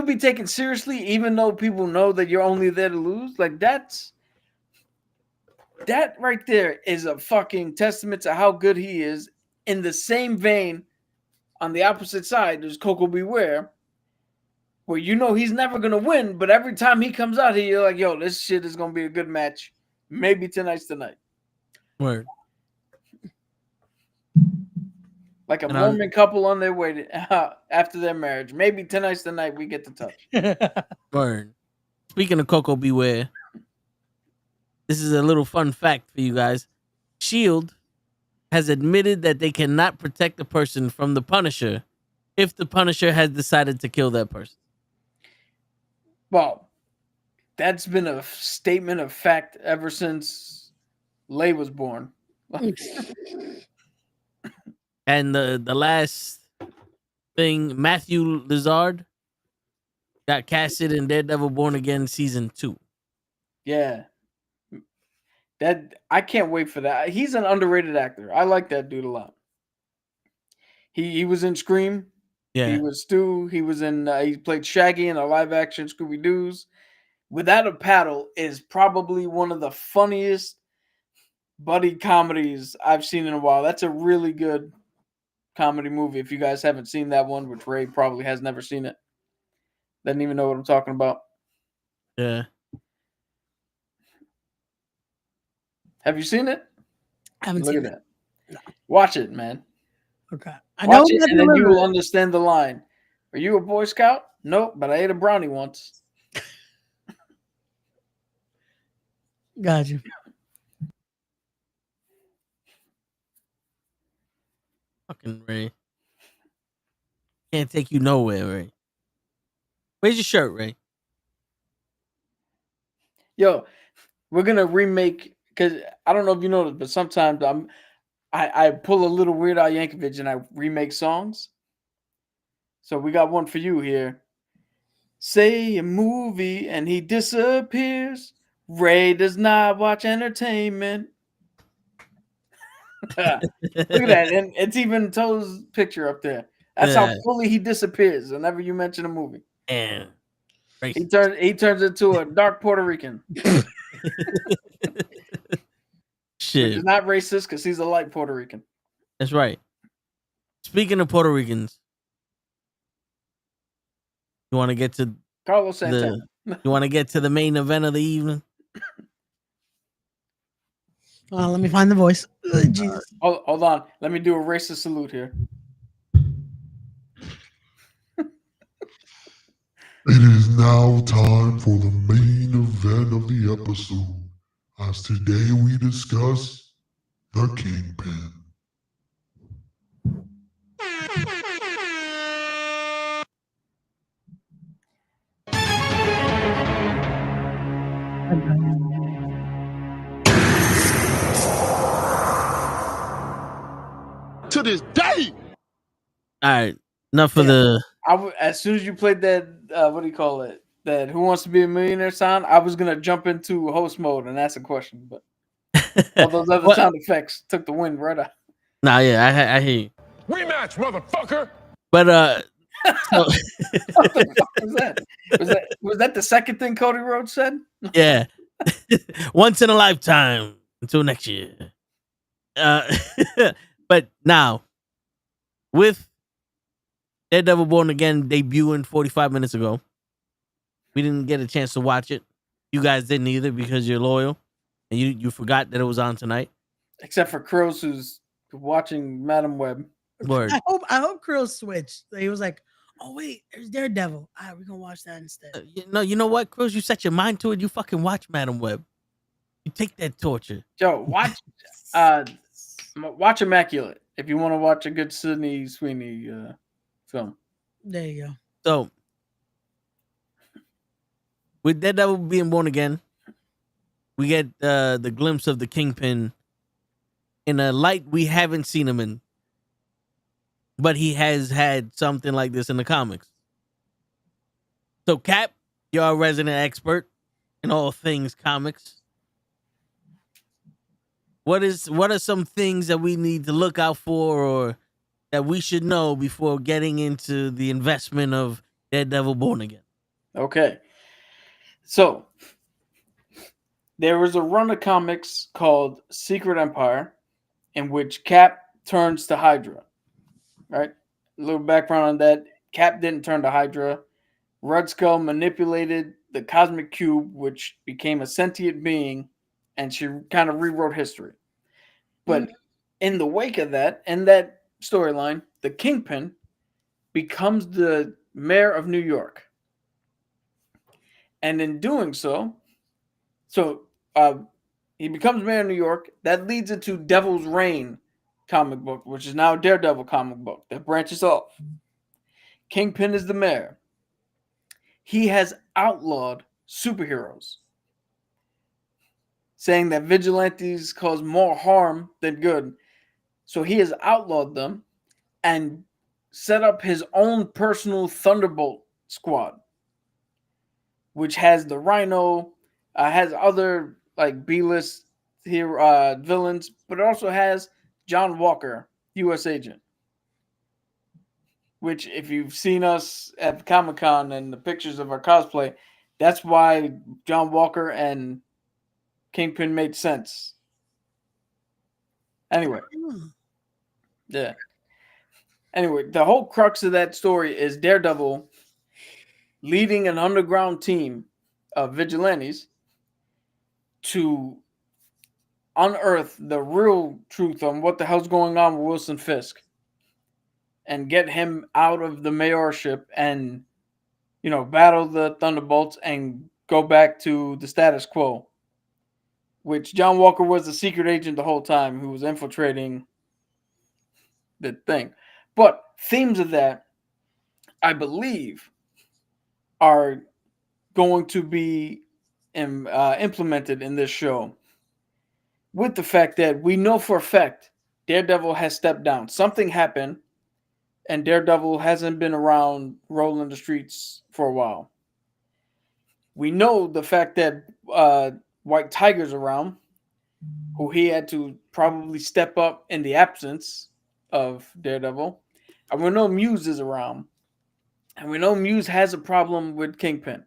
be taken seriously, even though people know that you're only there to lose. Like that right there is a fucking testament to how good he is. In the same vein, on the opposite side, there's Coco Beware, where you know he's never gonna win, but every time he comes out here, you're like, yo, this shit is gonna be a good match. Maybe tonight's the night. Word. Like a Mormon couple on their way after their marriage. Maybe tonight's the night we get to touch. Word. Speaking of Coco Beware, this is a little fun fact for you guys. Shield has admitted that they cannot protect the person from the Punisher if the Punisher has decided to kill that person. Well, that's been a statement of fact ever since Lay was born. And the last thing, Matthew Lizard got casted in Daredevil Born Again season 2. Yeah. That I can't wait for that. He's an underrated actor. I like that dude a lot. He was in Scream. Yeah. He was Stu. He was in he played Shaggy in a live action Scooby Doo's. Without a Paddle is probably one of the funniest buddy comedies I've seen in a while. That's a really good comedy movie. If you guys haven't seen that one, which Ray probably has never seen it, doesn't even know what I'm talking about. Yeah. Have you seen it? Haven't Look seen at that. Watch it, man. Okay. Watch it, and then you will understand the line. Are you a Boy Scout? Nope, but I ate a brownie once. Got you. Fucking Ray. Can't take you nowhere, Ray. Where's your shirt, Ray? Yo, we're gonna remake, because I don't know if you know this, but sometimes I pull a little Weird Al Yankovic and I remake songs. So we got one for you here. Say a movie and he disappears. Ray does not watch entertainment. Look at that. And it's even Toe's picture up there. That's how fully he disappears whenever you mention a movie. And he turns into a dark Puerto Rican. Shit. Which is not racist because he's a light Puerto Rican. That's right. Speaking of Puerto Ricans, you want to get to Carlos Santana. You want to get to the main event of the evening? Let me find the voice. Jesus. Hold on. Let me do a racist salute here. It is now time for the main event of the episode, as today we discuss the Kingpin. To this day. All right, enough of the. As soon as you played that, what do you call it? That Who Wants to Be a Millionaire sound, I was gonna jump into host mode and ask a question, but all those other sound effects took the wind right out. Nah, yeah, I hear you. Rematch, motherfucker. But what the fuck was that? Was that the second thing Cody Rhodes said? Yeah, once in a lifetime. Until next year. But now, with Daredevil Born Again debuting 45 minutes ago, we didn't get a chance to watch it. You guys didn't either because you're loyal. and you forgot that it was on tonight. Except for Crows, who's watching Madam Web. Word. I hope Krill switched. He was like, "Oh wait, there's Daredevil. All right, we're gonna watch that instead." You know what, Cruz? You set your mind to it. You fucking watch Madam Web. You take that torture. Joe, watch Immaculate if you want to watch a good Sydney Sweeney film. There you go. So, with Daredevil being born again, we get the glimpse of the Kingpin in a light we haven't seen him in. But he has had something like this in the comics. So, Cap, you're a resident expert in all things comics. What are some things that we need to look out for or that we should know before getting into the investment of Daredevil Born Again? Okay. So, there was a run of comics called Secret Empire in which Cap turns to Hydra. Right? A little background on that. Cap didn't turn to Hydra. Red Skull manipulated the cosmic cube, which became a sentient being, and she kind of rewrote history. But in the wake of that, in that storyline, the Kingpin becomes the mayor of New York. And in doing so, he becomes mayor of New York. That leads into Devil's Reign comic book, which is now a Daredevil comic book that branches off. Kingpin is the mayor. He has outlawed superheroes, saying that vigilantes cause more harm than good. So he has outlawed them and set up his own personal Thunderbolt squad, which has the Rhino, has other like B-list here villains, but it also has John Walker, U.S. agent. Which, if you've seen us at Comic-Con and the pictures of our cosplay, that's why John Walker and Kingpin made sense. Anyway. Yeah. Anyway, the whole crux of that story is Daredevil leading an underground team of vigilantes to unearth the real truth on what the hell's going on with Wilson Fisk and get him out of the mayorship and, battle the Thunderbolts and go back to the status quo, which John Walker was a secret agent the whole time who was infiltrating the thing. But themes of that, I believe, are going to be implemented in this show, with the fact that we know for a fact Daredevil has stepped down. Something happened, and Daredevil hasn't been around rolling the streets for a while. We know the fact that White Tiger's around, who he had to probably step up in the absence of Daredevil. And we know Muse is around. And we know Muse has a problem with Kingpin.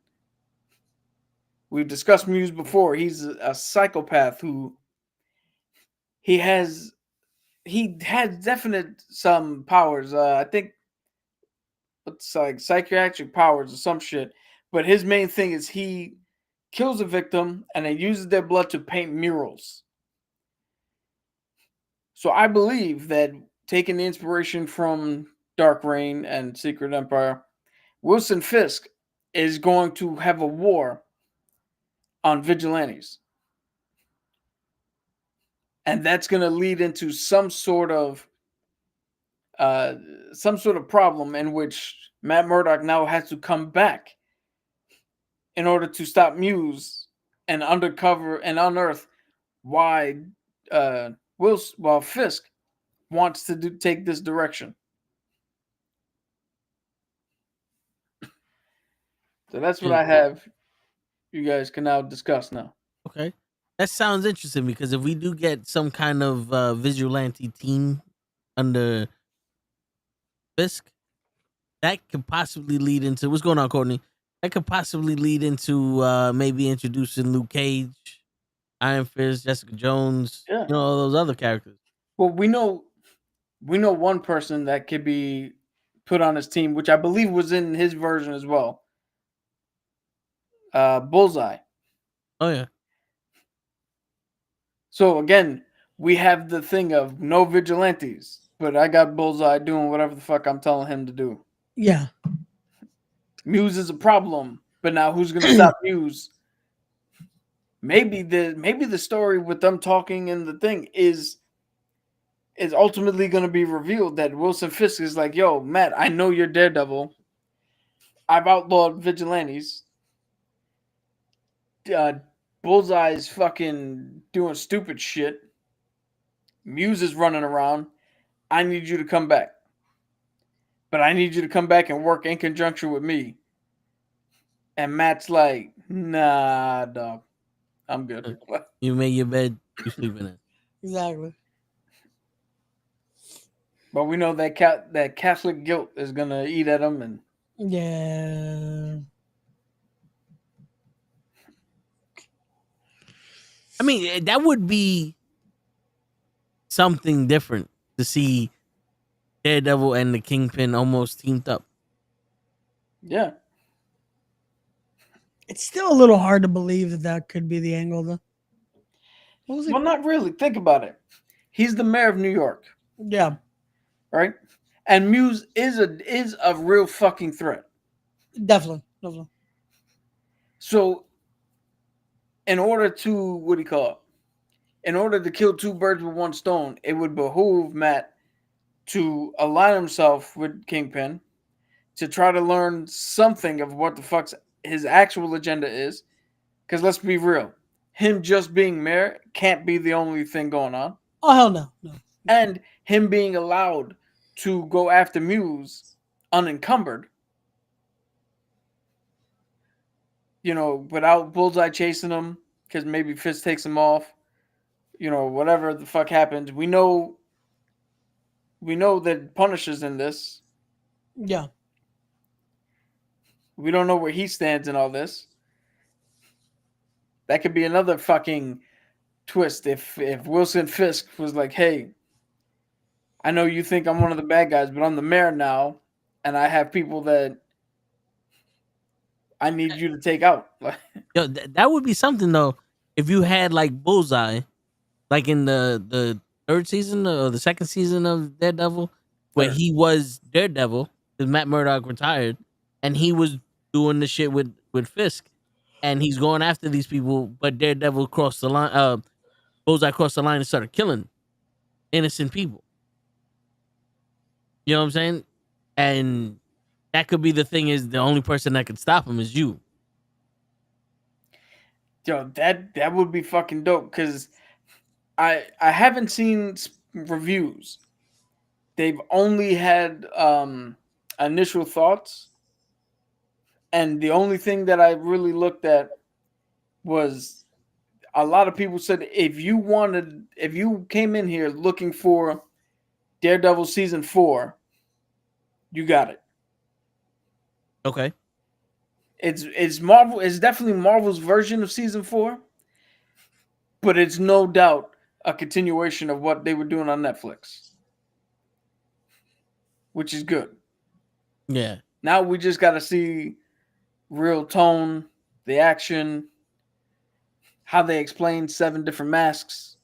We've discussed Muse before. He's a psychopath who he has definite some powers. I think it's like psychiatric powers or some shit. But his main thing is he kills a victim and then uses their blood to paint murals. So I believe that taking the inspiration from Dark Reign and Secret Empire, Wilson Fisk is going to have a war on vigilantes. And that's going to lead into some sort of problem in which Matt Murdock now has to come back in order to stop Muse and undercover and unearth why Fisk wants to take this direction. So that's what I have. You guys can now discuss now. Okay. That sounds interesting because if we do get some kind of vigilante team under Fisk, that could possibly lead into what's going on, Courtney. That could possibly lead into maybe introducing Luke Cage, Iron Fist, Jessica Jones, all those other characters. Well, we know one person that could be put on his team, which I believe was in his version as well. Bullseye. Oh yeah. So again, we have the thing of no vigilantes, but I got Bullseye doing whatever the fuck I'm telling him to do. Yeah. Muse is a problem, but now who's gonna stop Muse? Maybe the story with them talking in the thing is ultimately gonna be revealed that Wilson Fisk is like, yo, Matt, I know you're Daredevil. I've outlawed vigilantes. Bullseye's fucking doing stupid shit. Muse is running around. I need you to come back. But I need you to come back and work in conjunction with me. And Matt's like, nah, dog. I'm good. You made your bed, you sleep in it. Exactly. But we know that that Catholic guilt is gonna eat at him, and Yeah. I mean, that would be something different to see Daredevil and the Kingpin almost teamed up. yeah, It's still a little hard to believe that that could be the angle, though. What was it? well, not really. Think about it. He's the mayor of New York, Yeah, right? And Muse is a real fucking threat. definitely. Definitely. So, in order to what do you call it? In order to kill two birds with one stone, it would behoove Matt to align himself with Kingpin to try to learn something of what the fuck's his actual agenda is. Because let's be real, him just being mayor can't be the only thing going on. Oh, hell no. No. And him being allowed to go after Muse unencumbered, you know, without Bullseye chasing him, because maybe Fist takes him off, you know, whatever the fuck happens. We know that Punisher's in this. Yeah. We don't know where he stands in all this. That could be another fucking twist if Wilson Fisk was like, hey, I know you think I'm one of the bad guys, but I'm the mayor now, and I have people that I need you to take out. Yo, that would be something though. If you had like Bullseye, like in the third season or the second season of Daredevil, where Third. he was Daredevil because Matt Murdock retired, and he was doing the shit with Fisk, and he's going after these people, but Daredevil crossed the line. Bullseye crossed the line and started killing innocent people. You know what I'm saying? And that could be the thing, is the only person that could stop him is you. Yo, that would be fucking dope because I haven't seen reviews. They've only had initial thoughts, and the only thing that I really looked at was a lot of people said if you came in here looking for Daredevil season 4, you got it. Okay. It's Marvel. It's definitely Marvel's version of season 4, but it's no doubt a continuation of what they were doing on Netflix, which is good. Yeah. Now we just got to see real tone, the action, how they explain 7 different masks,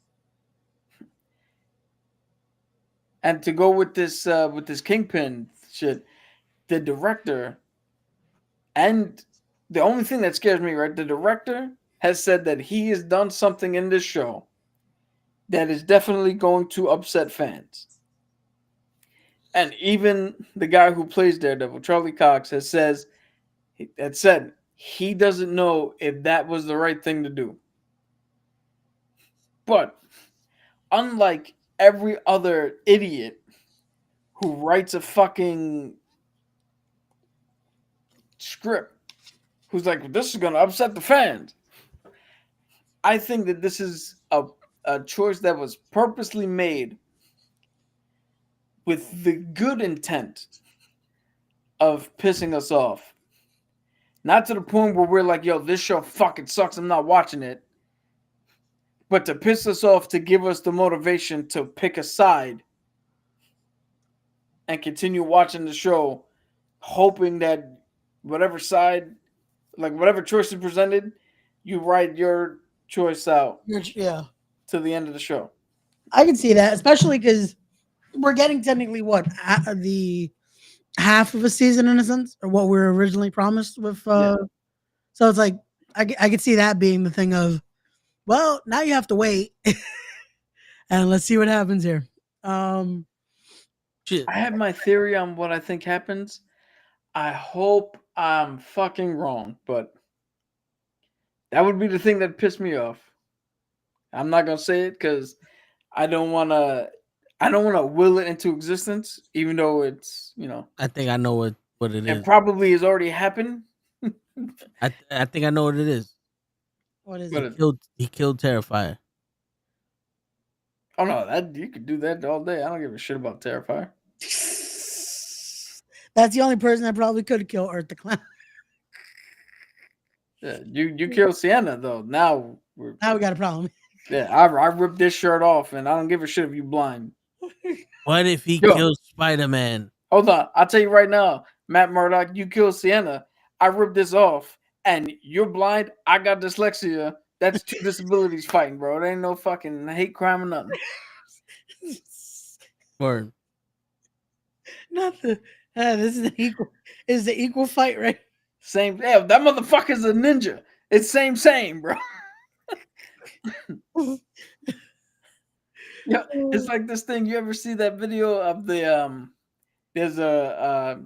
and to go with this Kingpin shit. The director, and the only thing that scares me, right? The director has said that he has done something in this show that is definitely going to upset fans. And even the guy who plays Daredevil, Charlie Cox, has said he doesn't know if that was the right thing to do. But unlike every other idiot who writes a fucking script, who's like, this is going to upset the fans, I think that this is a choice that was purposely made with the good intent of pissing us off. Not to the point where we're like, yo, this show fucking sucks, I'm not watching it. But to piss us off, to give us the motivation to pick a side and continue watching the show, hoping that whatever side, like whatever choice is presented, you write your choice out. Yeah. to the end of the show. I can see that, especially because we're getting technically the half of a season in a sense, or what we were originally promised with. So it's like I could see that being the thing of, well, now you have to wait, and let's see what happens here. Shit. I have my theory on what I think happens. I hope I'm fucking wrong, but that would be the thing that pissed me off. I'm not gonna say it because I don't want to will it into existence, even though it's, I think I know what it it is. probably has already happened. I think I know what it is. What is What it? is- He killed Terrifier. Oh no, that you could do that all day. I don't give a shit about Terrifier. That's the only person that probably could kill Earth the Clown. Yeah, you kill Sienna though. Now we got a problem. Yeah, I ripped this shirt off, and I don't give a shit if you blind. What if he Yo. kills Spider-Man? Hold on, I'll tell you right now, Matt Murdock, you kill Sienna. I ripped this off, and you're blind. I got dyslexia. That's two disabilities fighting, bro. It ain't no fucking hate crime or nothing. Word. Not the. This is an equal. Is the equal fight, right? Same. Yeah, that motherfucker's a ninja. It's same, bro. Yeah, it's like this thing. You ever see that video of the There's a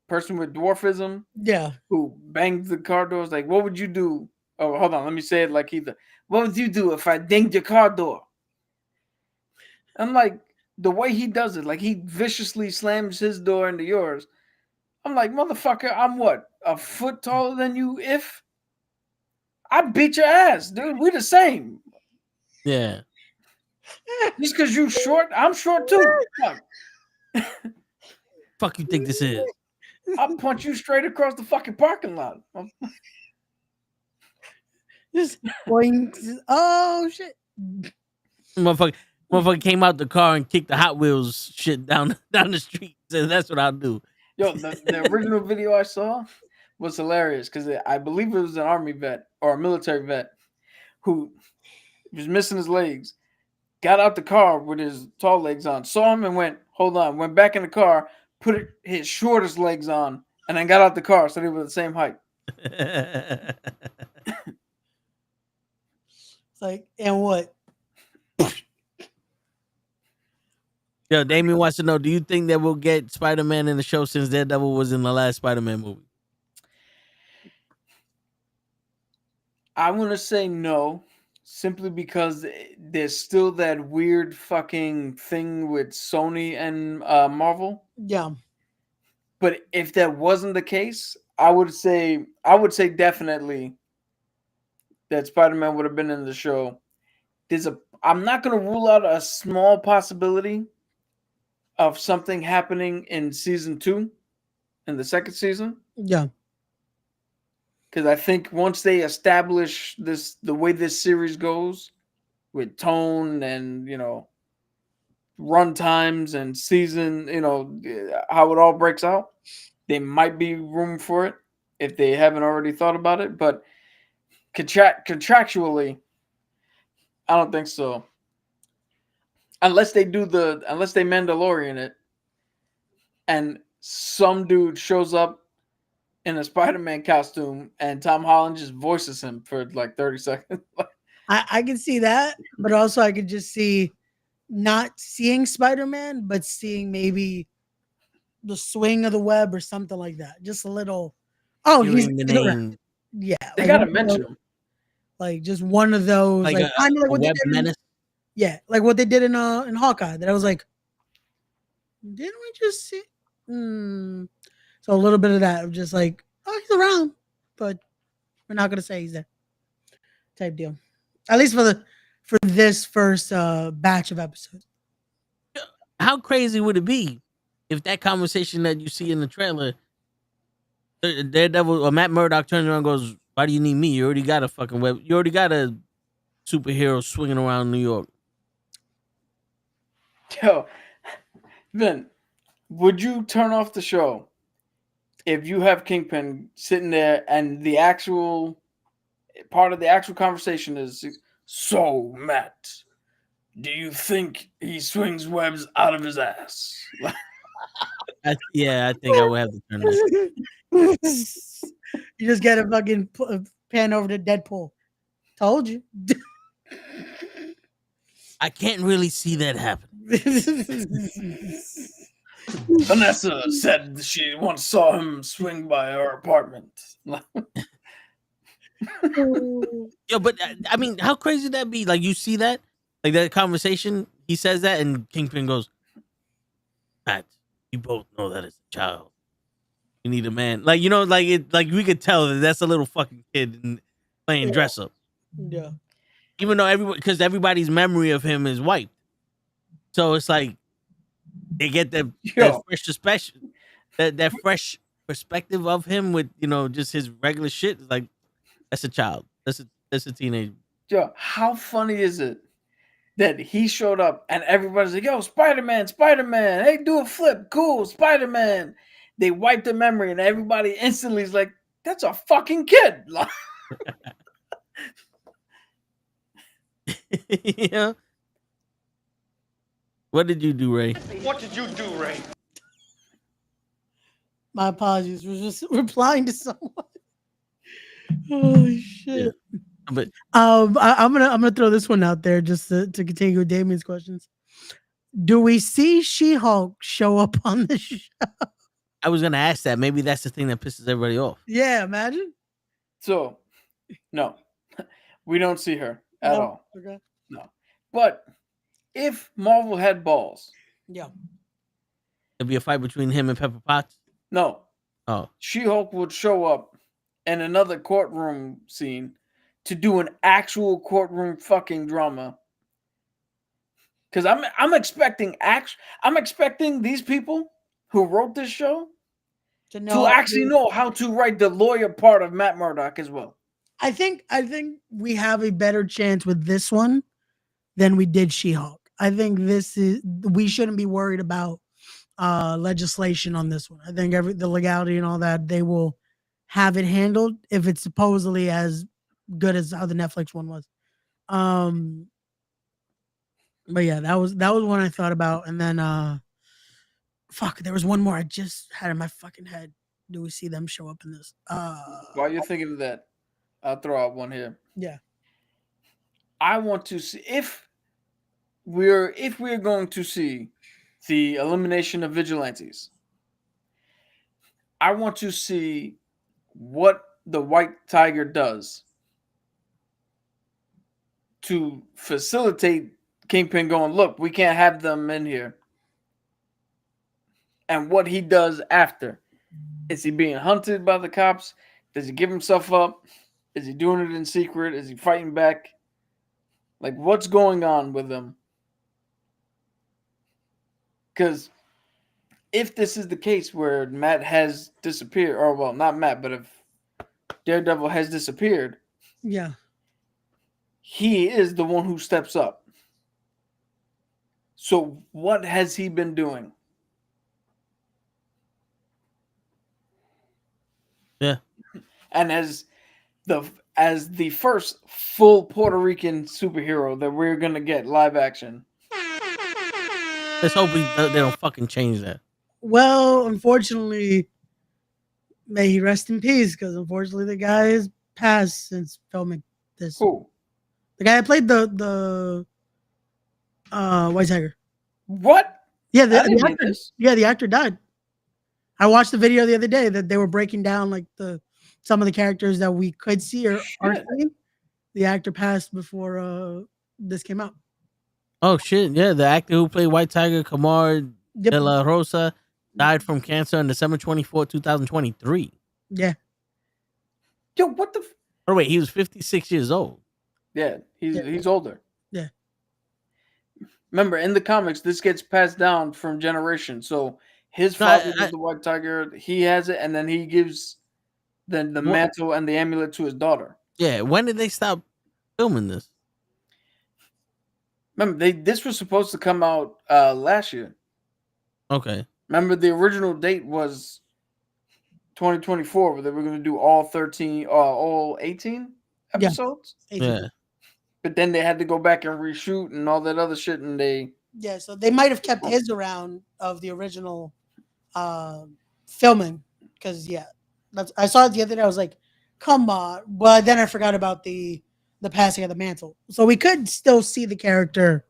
person with dwarfism Yeah. who bangs the car doors. Like, what would you do? Oh, hold on. Let me say it like what would you do if I dinged your car door? I'm like, the way he does it, like he viciously slams his door into yours. I'm like, motherfucker, I'm what? A foot taller than you? If I beat your ass, dude. We the same. Yeah. Just because you short, I'm short too. Fuck. Fuck you think this is? I'll punch you straight across the fucking parking lot. Just boing. Oh shit. Motherfucker came out the car and kicked the Hot Wheels shit down the street. So that's what I'll do. Yo, the original video I saw was hilarious because I believe it was an army vet or a military vet who was missing his legs, got out the car with his tall legs on, saw him and went, hold on, went back in the car, put his shortest legs on, and then got out the car so they were the same height. It's like, and what? Yo, Damien wants to know, do you think that we'll get Spider-Man in the show since Daredevil was in the last Spider-Man movie? I want to say no, simply because there's still that weird fucking thing with Sony and Marvel. Yeah. But if that wasn't the case, I would say definitely that Spider-Man would have been in the show. I'm not going to rule out a small possibility of something happening in season 2, in the second season. Yeah. Because I think once they establish the way this series goes with tone and, run times and season, how it all breaks out, there might be room for it if they haven't already thought about it. But contractually, I don't think so. Unless they Mandalorian it and some dude shows up in a Spider-Man costume and Tom Holland just voices him for like 30 seconds. I can see that, but also I could just see not seeing Spider-Man, but seeing maybe the swing of the web or something like that. Just a little. Oh, he's the around. name. Yeah. They gotta mention him. Like just one of those, Like kind of like what they web did. menace. Yeah, like what they did in Hawkeye. That I was like, didn't we just see? So a little bit of that of just like, oh, he's around, but we're not gonna say he's there. Type deal. At least for this first batch of episodes. How crazy would it be if that conversation that you see in the trailer, Daredevil or Matt Murdock turns around and goes, "Why do you need me? You already got a fucking web. You already got a superhero swinging around New York." Yo, Vin, would you turn off the show if you have Kingpin sitting there and the actual part of the actual conversation is, So, Matt, do you think he swings webs out of his ass? I think I would have to turn that. You just get a fucking pan over to Deadpool. Told you. I can't really see that happen. Vanessa said she once saw him swing by her apartment. Yo, but I mean, how crazy would that be? Like, you see that? Like, that conversation, he says that, and Kingpin goes, Matt, you both know that it's a child. You need a man. Like, you know, like we could tell that that's a little fucking kid and playing dress up. Yeah. Even though because everybody's memory of him is wiped. So it's like they get that fresh perspective of him with, you know, just his regular shit. It's like, that's a child. That's a teenager. Yo, how funny is it that he showed up and everybody's like, yo, Spider-Man, Spider-Man. Hey, do a flip. Cool, Spider-Man. They wiped the memory and everybody instantly is like, that's a fucking kid. Yeah. What did you do, Ray? What did you do, Ray? My apologies. We're just replying to someone. Oh shit. Yeah. But I'm gonna throw this one out there just to continue with Damien's questions. Do we see She-Hulk show up on the show? I was gonna ask that. Maybe that's the thing that pisses everybody off. Yeah, imagine. So, no, we don't see her at all. Okay. No. But if Marvel had balls, Yeah. There'd be a fight between him and Pepper Potts. no, Oh, She-Hulk would show up in another courtroom scene to do an actual courtroom fucking drama. Because I'm expecting these people who wrote this show to actually know how to write the lawyer part of Matt Murdock as well. I think we have a better chance with this one than we did She-Hulk. I think we shouldn't be worried about legislation on this one. I think the legality and all that, they will have it handled if it's supposedly as good as how the Netflix one was. But yeah, that was one I thought about. And then there was one more I just had in my fucking head. Do we see them show up in this? While you're thinking of that, I'll throw out one here. Yeah. I want to see if we're going to see the elimination of vigilantes. I want to see what the White Tiger does to facilitate Kingpin going, look, we can't have them in here. And what he does after. Is he being hunted by the cops? Does he give himself up? Is he doing it in secret? Is he fighting back? Like, what's going on with him? Because if this is the case where Matt has disappeared, or well, not Matt, but if Daredevil has disappeared, Yeah. he is the one who steps up. So what has he been doing? Yeah. And as the first full Puerto Rican superhero that we're gonna get live action. Let's hope they don't fucking change that. Well, unfortunately, may he rest in peace, because unfortunately the guy has passed since filming this. Who? The guy that played the White Tiger. What? Yeah, I didn't know actor. this. Yeah, the actor died. I watched the video the other day that they were breaking down like some of the characters that we could see or are seeing. The actor passed before this came out. Oh shit! Yeah, the actor who played White Tiger, Kamar De La Rosa, died from cancer on December 24th, 2023. Yeah. Yo, what the? Oh wait, he was 56 years old. Yeah, he's older. Yeah. Remember, in the comics, this gets passed down from generation. So his father was the White Tiger. He has it, and then he gives the mantle and the amulet to his daughter. Yeah. When did they stop filming this? Remember, this was supposed to come out last year. Okay. Remember, the original date was 2024, but they were going to do all 18 episodes. Yeah. but then they had to go back and reshoot and all that other shit, and they Yeah, so they might have kept his around of the original filming, because I saw it the other day. I was like, come on, but then I forgot about the passing of the mantle. So we could still see the character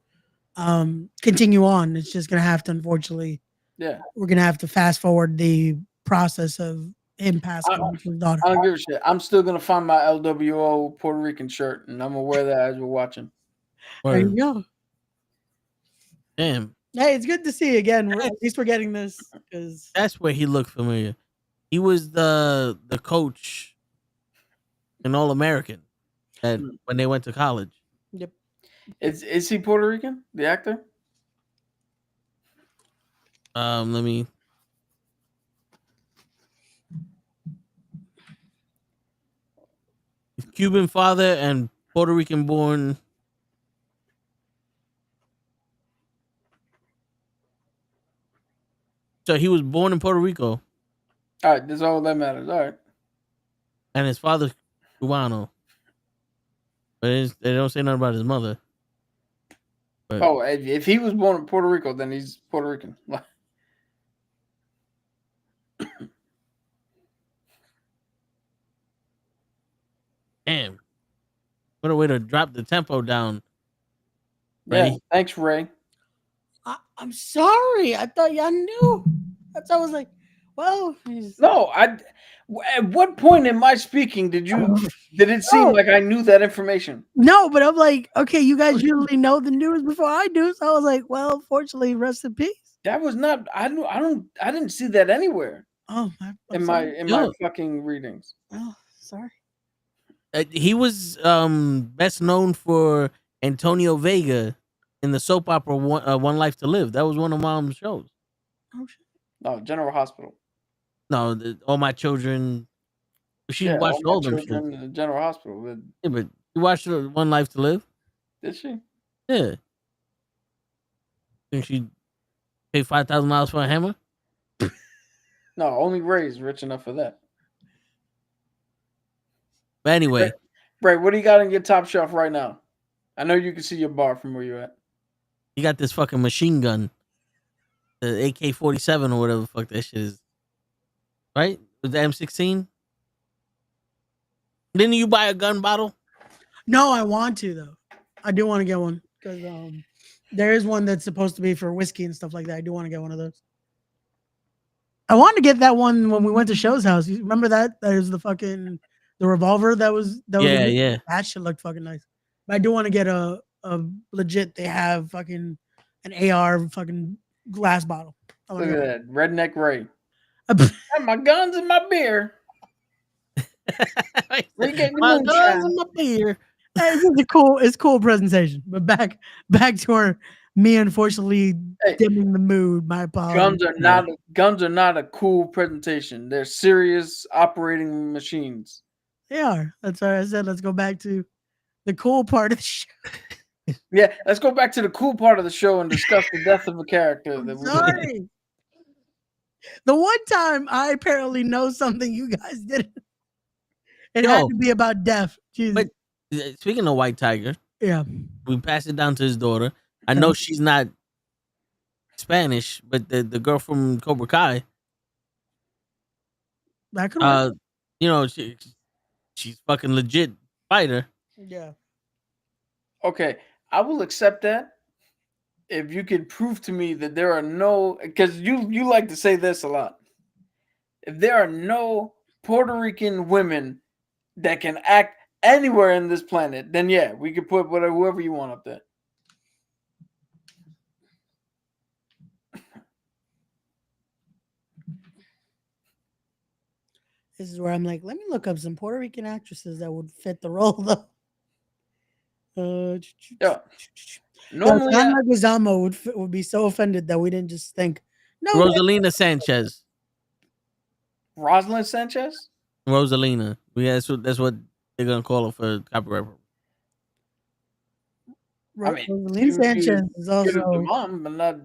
continue on. It's just gonna have to, unfortunately, we're gonna have to fast forward the process of him passing on to his daughter. I don't give a shit. I'm still gonna find my LWO Puerto Rican shirt, and I'm gonna wear that as we're watching. There you go. Damn. Hey, it's good to see you again. At least we're getting this, because That's where he looked familiar. He was the coach in All American when they went to college. Yep. Is he Puerto Rican? The actor? Let me. His Cuban father and Puerto Rican born. So he was born in Puerto Rico. All right, that's all that matters. All right. And his father's Cubano. But they don't say nothing about his mother. But, oh, if he was born in Puerto Rico, then he's Puerto Rican. Damn. What a way to drop the tempo down. Yeah, Ray. thanks, Ray. I'm sorry. I thought y'all knew. That's I was like, well, no. At what point in my speaking did it seem like I knew that information? No, but I'm like, okay, you guys usually know the news before I do, so I was like, well, fortunately, rest in peace. That was not. I didn't see that anywhere. Oh, in my fucking readings. Oh, sorry. He was best known for Antonio Vega in the soap opera One Life to Live. That was one of Mom's shows. Oh shit. No, General Hospital. No, All My Children. She watched all them shows. The General Hospital. Yeah, but you watched One Life to Live? Did she? Yeah. Think she paid $5,000 for a hammer? No, only Ray's rich enough for that. But anyway. Ray, what do you got on your top shelf right now? I know you can see your bar from where you're at. You got this fucking machine gun. The AK-47 or whatever the fuck that shit is. Right? With the M16? Didn't you buy a gun bottle? No, I want to, though. I do want to get one. Because there is one that's supposed to be for whiskey and stuff like that. I do want to get one of those. I wanted to get that one when we went to Show's house. You remember that? That is the revolver that was yeah. That shit looked fucking nice. But I do want to get a legit, they have fucking an AR fucking glass bottle. Look at that. Redneck Ray. My guns and my beer. My guns and my beer. Hey, it's cool presentation. But back to me unfortunately dimming the mood. My apologies. Guns are not a cool presentation. They're serious operating machines. They are. That's why I said let's go back to the cool part of the show. Yeah, let's go back to the cool part of the show and discuss the death of a character. Sorry. The one time I apparently know something you guys didn't. It had to be about death. Jesus. But speaking of White Tiger, yeah, we passed it down to his daughter. I know she's not Spanish, but the girl from Cobra Kai. That could work. You know, she's fucking legit fighter. Yeah. Okay, I will accept that if you can prove to me that there are no, because you like to say this a lot. If there are no Puerto Rican women that can act anywhere in this planet, then yeah, we could put whoever you want up there. This is where I'm like, let me look up some Puerto Rican actresses that would fit the role, though. Yeah. Normally, Ana Guzamo would be so offended that we didn't just think. No, Rosalina Sanchez. Rosalind Sanchez. Rosalina. Yeah, that's what they're gonna call her for copyright. Rosalina Sanchez is also the mom, but not.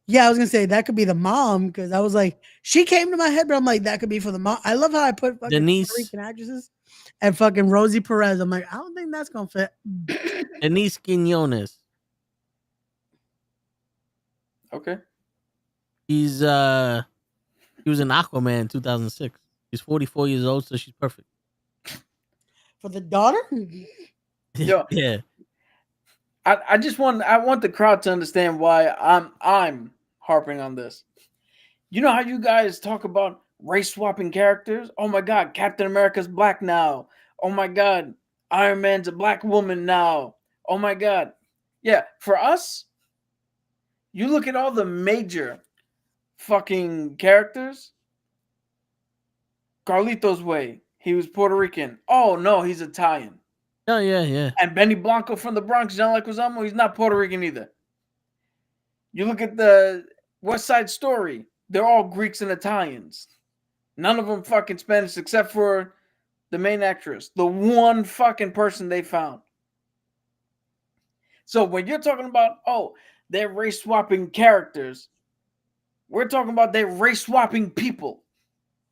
Yeah, I was gonna say that could be the mom because I was like, she came to my head, but I'm like, that could be for the mom. I love how I put fucking Denise Puerto Rican actresses and fucking Rosie Perez. I'm like, I don't think that's gonna fit. Denise Quinones. Okay. He was in Aquaman in 2006. She's 44 years old, so she's perfect. For the daughter? Yo. Yeah. I want the crowd to understand why I'm harping on this. You know how you guys talk about race swapping characters? Oh my god, Captain America's black now. Oh my god, Iron Man's a black woman now. Oh my god. Yeah, for us, you look at all the major fucking characters. Carlitos Way, he was Puerto Rican. Oh no, he's Italian. Oh yeah. And Benny Blanco from the Bronx, John Leguizamo, he's not Puerto Rican either. You look at the West Side Story, they're all Greeks and Italians. None of them fucking Spanish except for the main actress, the one fucking person they found. So when you're talking about, oh, they're race swapping characters, we're talking about they're race swapping people.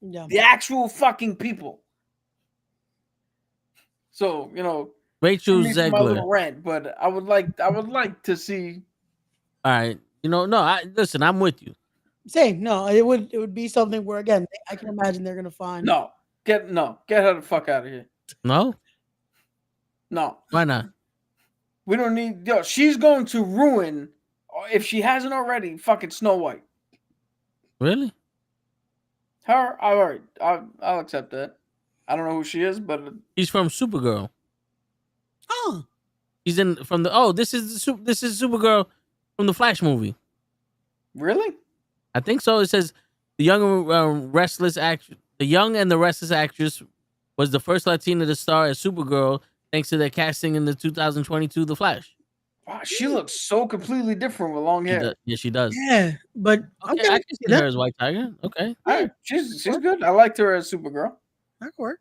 Yeah. The actual fucking people. So, Rachel my little Zegler. rant, but I would like to see. All right. Listen, I'm with you. Same. No, it would be something where, again, I can imagine they're gonna find. Get her the fuck out of here. No? No. Why not? We don't need. She's going to ruin, if she hasn't already, fucking Snow White. Really? Her, all right, I'll accept that. I don't know who she is, but She's from Supergirl. Oh. She's this is Supergirl from the Flash movie. Really? I think so. It says the young and the restless actress was the first Latina to star as Supergirl thanks to their casting in the 2022 The Flash. Wow, she looks so completely different with long hair. She does. Yeah, but Okay, I can see her as White Tiger. Okay. All right, she's good. I liked her as Supergirl. That could work.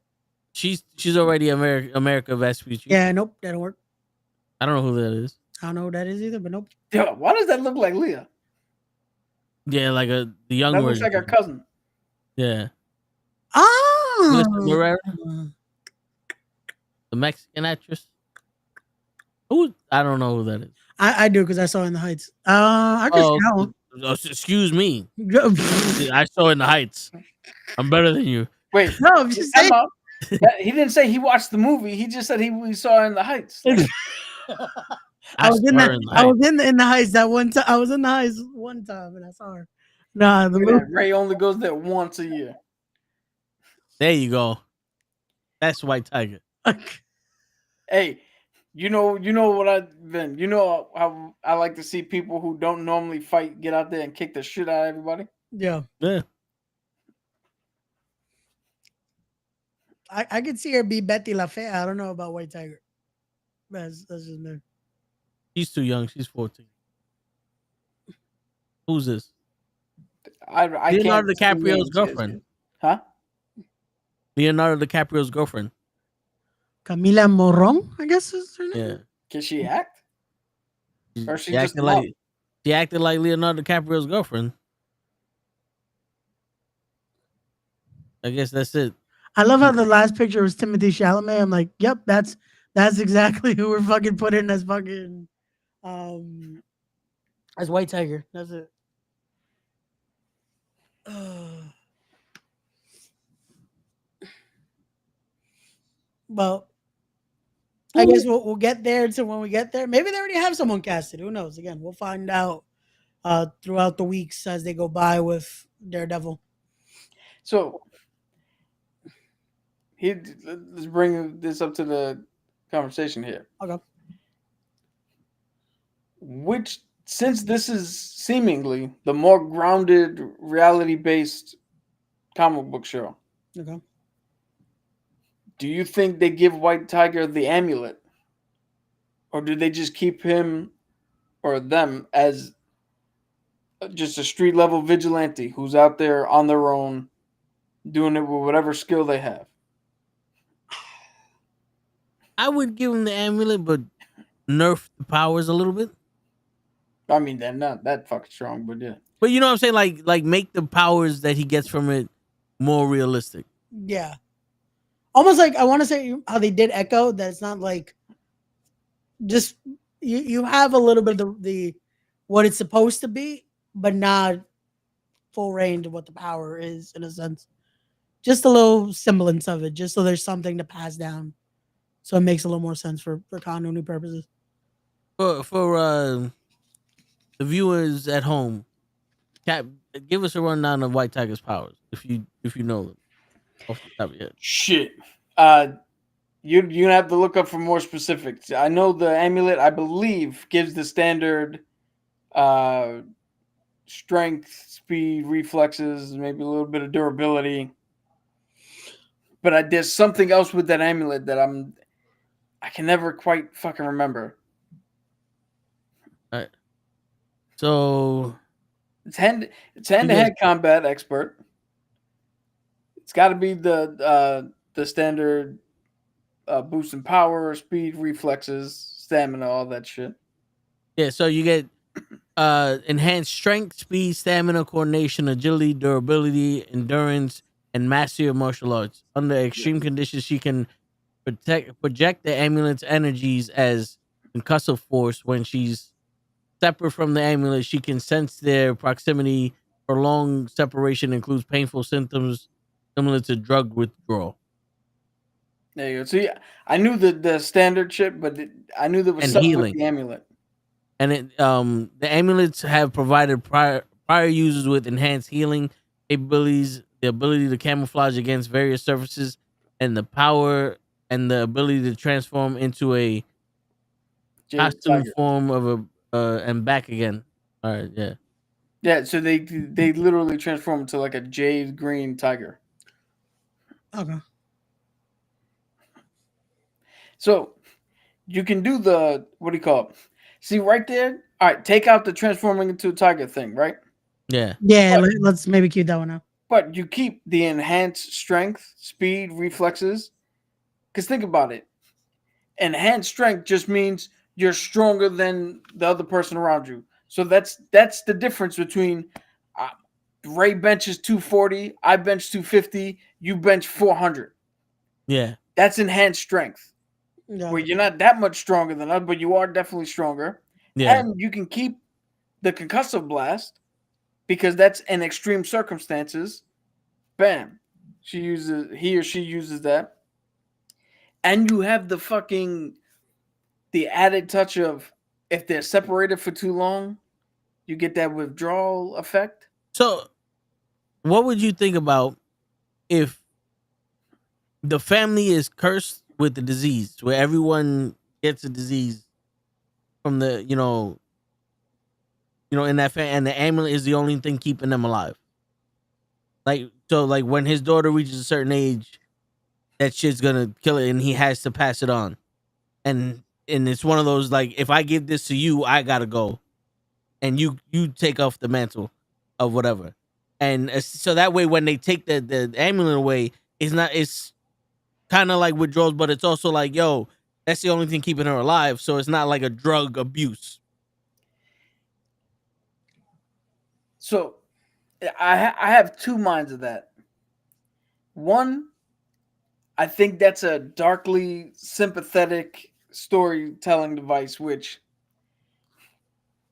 She's already America Vespucci. Yeah, nope, that don't work. I don't know who that is. I don't know who that is either, but nope. Yo, why does that look like Leah? Yeah, like the young That version. looks like her cousin. Yeah. Oh, Melissa Barrera, the Mexican actress. Who? I don't know who that is. I do because I saw In the Heights. I just count. Excuse me. I saw In the Heights. I'm better than you. Wait, No, I'm just saying. he didn't say he watched the movie. He just said he saw In the Heights. I was in saw her the in the I was Heights. in the Heights that one time. I was in the Heights one time and I saw her. Nah, the movie. Ray only goes there once a year. There you go. That's White Tiger. Hey, you know what how I like to see people who don't normally fight get out there and kick the shit out of everybody. Yeah. Yeah. I could see her be Betty La Fea. I don't know about White Tiger. That's just me. She's too young. She's 14. Who's this? I Leonardo can't see DiCaprio's names. girlfriend. Huh? Leonardo DiCaprio's girlfriend. Camila Morron, I guess is her name. Yeah. Can she act? Or she She just acted like Leonardo DiCaprio's girlfriend. I guess that's it. I love how the last picture was Timothy Chalamet. I'm like, yep, that's exactly who we're fucking putting as fucking as White Tiger. That's it. Well, I guess we'll get there until when we get there. Maybe they already have someone casted. Who knows? Again, we'll find out throughout the weeks as they go by with Daredevil. So let's bring this up to the conversation here. Okay. Since this is seemingly the more grounded, reality-based comic book show, Okay. do you think they give White Tiger the amulet? Or do they just keep him or them as just a street-level vigilante who's out there on their own, doing it with whatever skill they have? I would give him the amulet, but nerf the powers a little bit. I mean, they're not that fucking strong, but yeah. But you know what I'm saying? Like make the powers that he gets from it more realistic. Yeah. Almost like I want to say how they did Echo, that it's not like just you have a little bit of the what it's supposed to be, but not full range of what the power is in a sense. Just a little semblance of it, just so there's something to pass down. So it makes a little more sense for continuity purposes. For the viewers at home, Cap, give us a rundown of White Tiger's powers, if you know them off the top of your head. Shit. You're gonna have to look up for more specifics. I know the amulet, I believe, gives the standard strength, speed, reflexes, maybe a little bit of durability. But there's something else with that amulet that I can never quite fucking remember. All right. So It's hand to hand combat expert. It's got to be the standard boost in power, speed, reflexes, stamina, all that shit. yeah, so you get enhanced strength, speed, stamina, coordination, agility, durability, endurance, and mastery of martial arts. Under extreme conditions, she can project the amulet's energies as concussive force. When she's separate from the amulet, she can sense their proximity. Prolonged separation includes painful symptoms similar to drug withdrawal. There you go. See, I knew the standard shit, but I knew there was And something healing. with the amulet. And the amulets have provided prior users with enhanced healing capabilities, the ability to camouflage against various surfaces, and the power and the ability to transform into a Jade costume Tiger. form of a and back again. All right, yeah. Yeah, so they literally transform into like a jade green tiger. Okay. So you can do the what do you call it? See right there. All right, take out the transforming into a tiger thing, right? Yeah. Yeah, But- let's maybe keep that one out. But you keep the enhanced strength, speed, reflexes. Because think about it. Enhanced strength just means you're stronger than the other person around you. So that's the difference between Ray benches 240, I bench 250, you bench 400. Yeah. That's enhanced strength. Yeah. Where you're not that much stronger than us, but you are definitely stronger. Yeah. And you can keep the concussive blast because that's in extreme circumstances. Bam. He or she uses that. And you have the added touch of if they're separated for too long, you get that withdrawal effect. So, what would you think about if the family is cursed with the disease, where everyone gets a disease from the in that and the amulet is the only thing keeping them alive? Like when his daughter reaches a certain age, that shit's gonna kill it, and he has to pass it on. And it's one of those like, if I give this to you, I gotta go, and you take off the mantle of whatever. And so that way, when they take the amulet away, it's kind of like withdrawals, but it's also like, yo, that's the only thing keeping her alive. So it's not like a drug abuse. So I have two minds of that. One, I think that's a darkly sympathetic storytelling device, which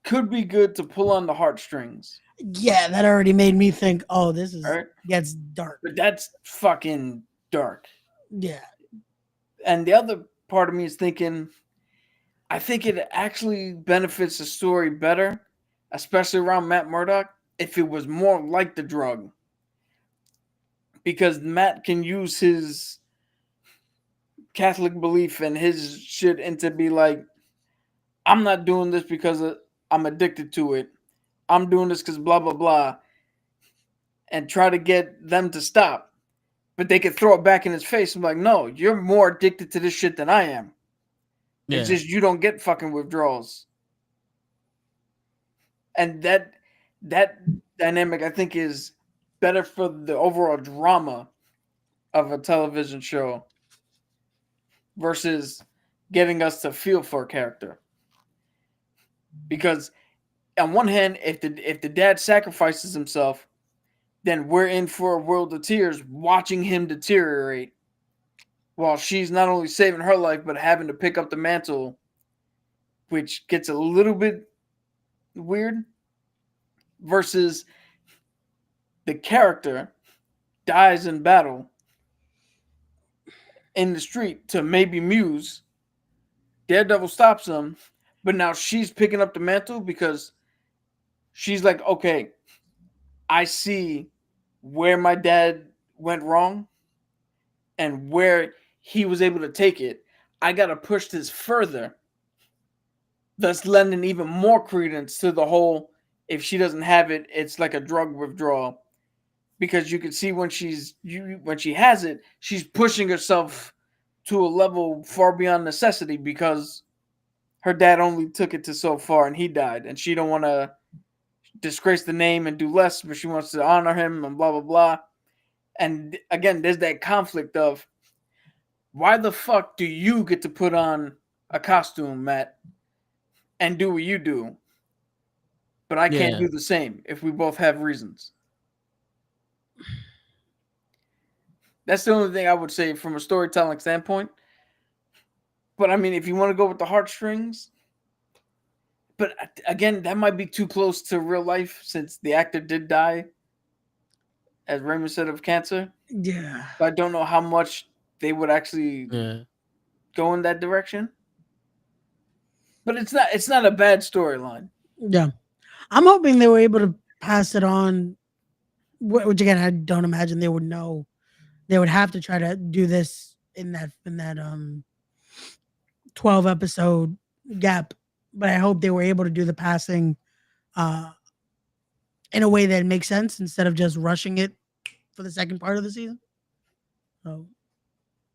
could be good to pull on the heartstrings. Yeah, that already made me think, oh, this is Right? gets dark. But that's fucking dark. Yeah. And the other part of me is thinking, I think it actually benefits the story better, especially around Matt Murdock, if it was more like the drug. Because Matt can use his Catholic belief and his shit into be like, I'm not doing this because I'm addicted to it. I'm doing this because blah, blah, blah. And try to get them to stop. But they could throw it back in his face and be like, no, you're more addicted to this shit than I am. Yeah. It's just you don't get fucking withdrawals. And that dynamic, I think, is better for the overall drama of a television show versus getting us to feel for a character. Because on one hand, if the dad sacrifices himself, then we're in for a world of tears watching him deteriorate while she's not only saving her life but having to pick up the mantle which gets a little bit weird, versus the character dies in battle in the street to maybe Muse. Daredevil stops him, but now she's picking up the mantle because she's like, okay, I see where my dad went wrong and where he was able to take it. I got to push this further, thus lending even more credence to the whole, if she doesn't have it, it's like a drug withdrawal. Because you can see when she has it, she's pushing herself to a level far beyond necessity because her dad only took it to so far and he died, and she don't want to disgrace the name and do less, but she wants to honor him and blah blah blah. And again, there's that conflict of why the fuck do you get to put on a costume, Matt, and do what you do, but I can't do the same if we both have reasons. That's the only thing I would say from a storytelling standpoint. But I mean, if you want to go with the heartstrings, but again, that might be too close to real life since the actor did die, as Raymond said, of cancer. Yeah. But I don't know how much they would actually go in that direction. But it's not a bad storyline. Yeah. I'm hoping they were able to pass it on, which again, I don't imagine they would know. They would have to try to do this in that 12 episode gap, but I hope they were able to do the passing in a way that makes sense instead of just rushing it for the second part of the season. So,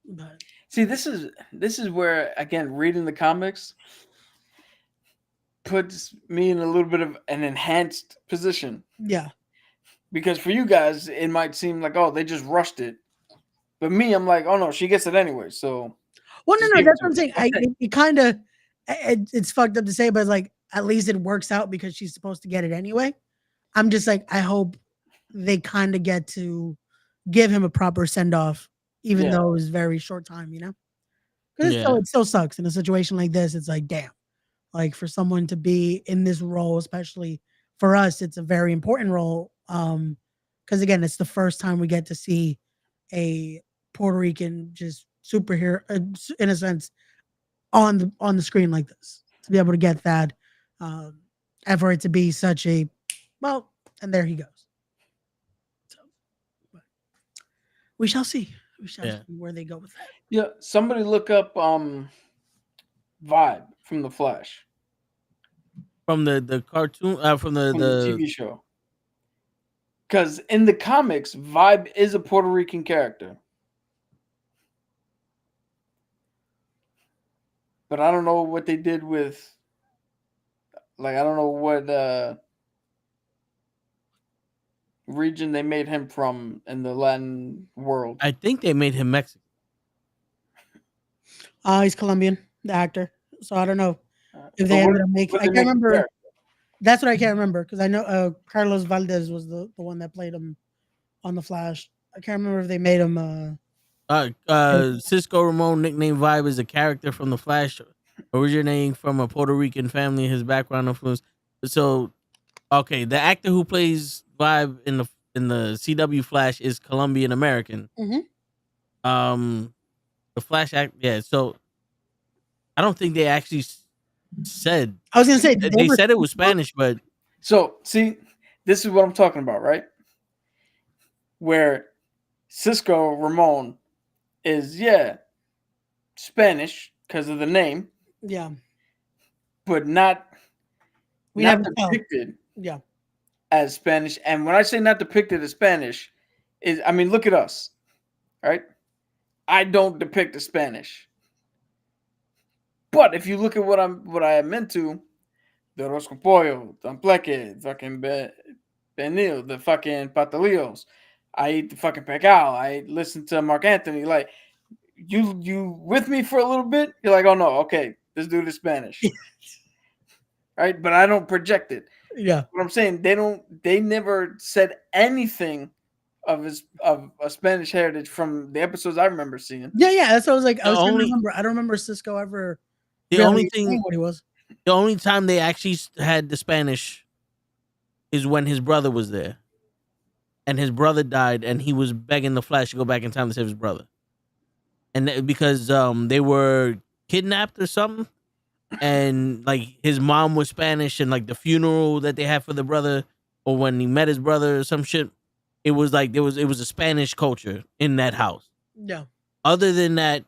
but see, this is where, again, reading the comics puts me in a little bit of an enhanced position. Yeah. Because for you guys, it might seem like, oh, they just rushed it. But me, I'm like, oh no, she gets it anyway. So, well, no, that's what I'm saying. It kind of, it's fucked up to say, but it's like at least it works out because she's supposed to get it anyway. I'm just like, I hope they kind of get to give him a proper send off, even though it was very short time, you know? Because it still sucks in a situation like this. It's like, damn, like for someone to be in this role, especially for us, it's a very important role. Because again, it's the first time we get to see a Puerto Rican just superhero in a sense on the screen like this, to be able to get that and for it to be such a and there he goes. So but we shall see see where they go with that. Yeah, somebody look up Vibe from the Flash, from the cartoon from the TV show. Because in the comics, Vibe is a Puerto Rican character. But I don't know what they did with, like, I don't know what region they made him from in the Latin world. I think they made him Mexican. He's Colombian, the actor. So I don't know if they ended up making. I can't remember. That's what I can't remember because I know Carlos Valdez was the one that played him on the Flash. I can't remember if they made him. Cisco Ramon, nicknamed Vibe, is a character from the Flash, originating from a Puerto Rican family. His background influence. So, okay, the actor who plays Vibe in the CW Flash is Colombian American. Mm-hmm. The Flash act, So, I don't think they actually said. I was gonna say they said it was Spanish, but so see, this is what I'm talking about, right? Where Cisco Ramon is Spanish because of the name, but not depicted as Spanish. And when I say not depicted as Spanish, I mean look at us, right? I don't depict as Spanish. But if you look at what I am into, the Roscopollo, the Ampleque, fucking Benil, the fucking Patalillos, I eat the fucking Pecao, I listen to Mark Anthony. Like, you with me for a little bit? You're like, oh no, okay, this dude is Spanish. Right? But I don't project it. Yeah. What I'm saying, they never said anything of a Spanish heritage from the episodes I remember seeing. Yeah, that's what I was like. I don't remember Cisco ever. The only thing what he was. The only time they actually had the Spanish is when his brother was there, and his brother died, and he was begging the Flash to go back in time to save his brother, and because they were kidnapped or something, and like his mom was Spanish, and like the funeral that they had for the brother, or when he met his brother or some shit, it was like it was a Spanish culture in that house. Yeah. Other than that,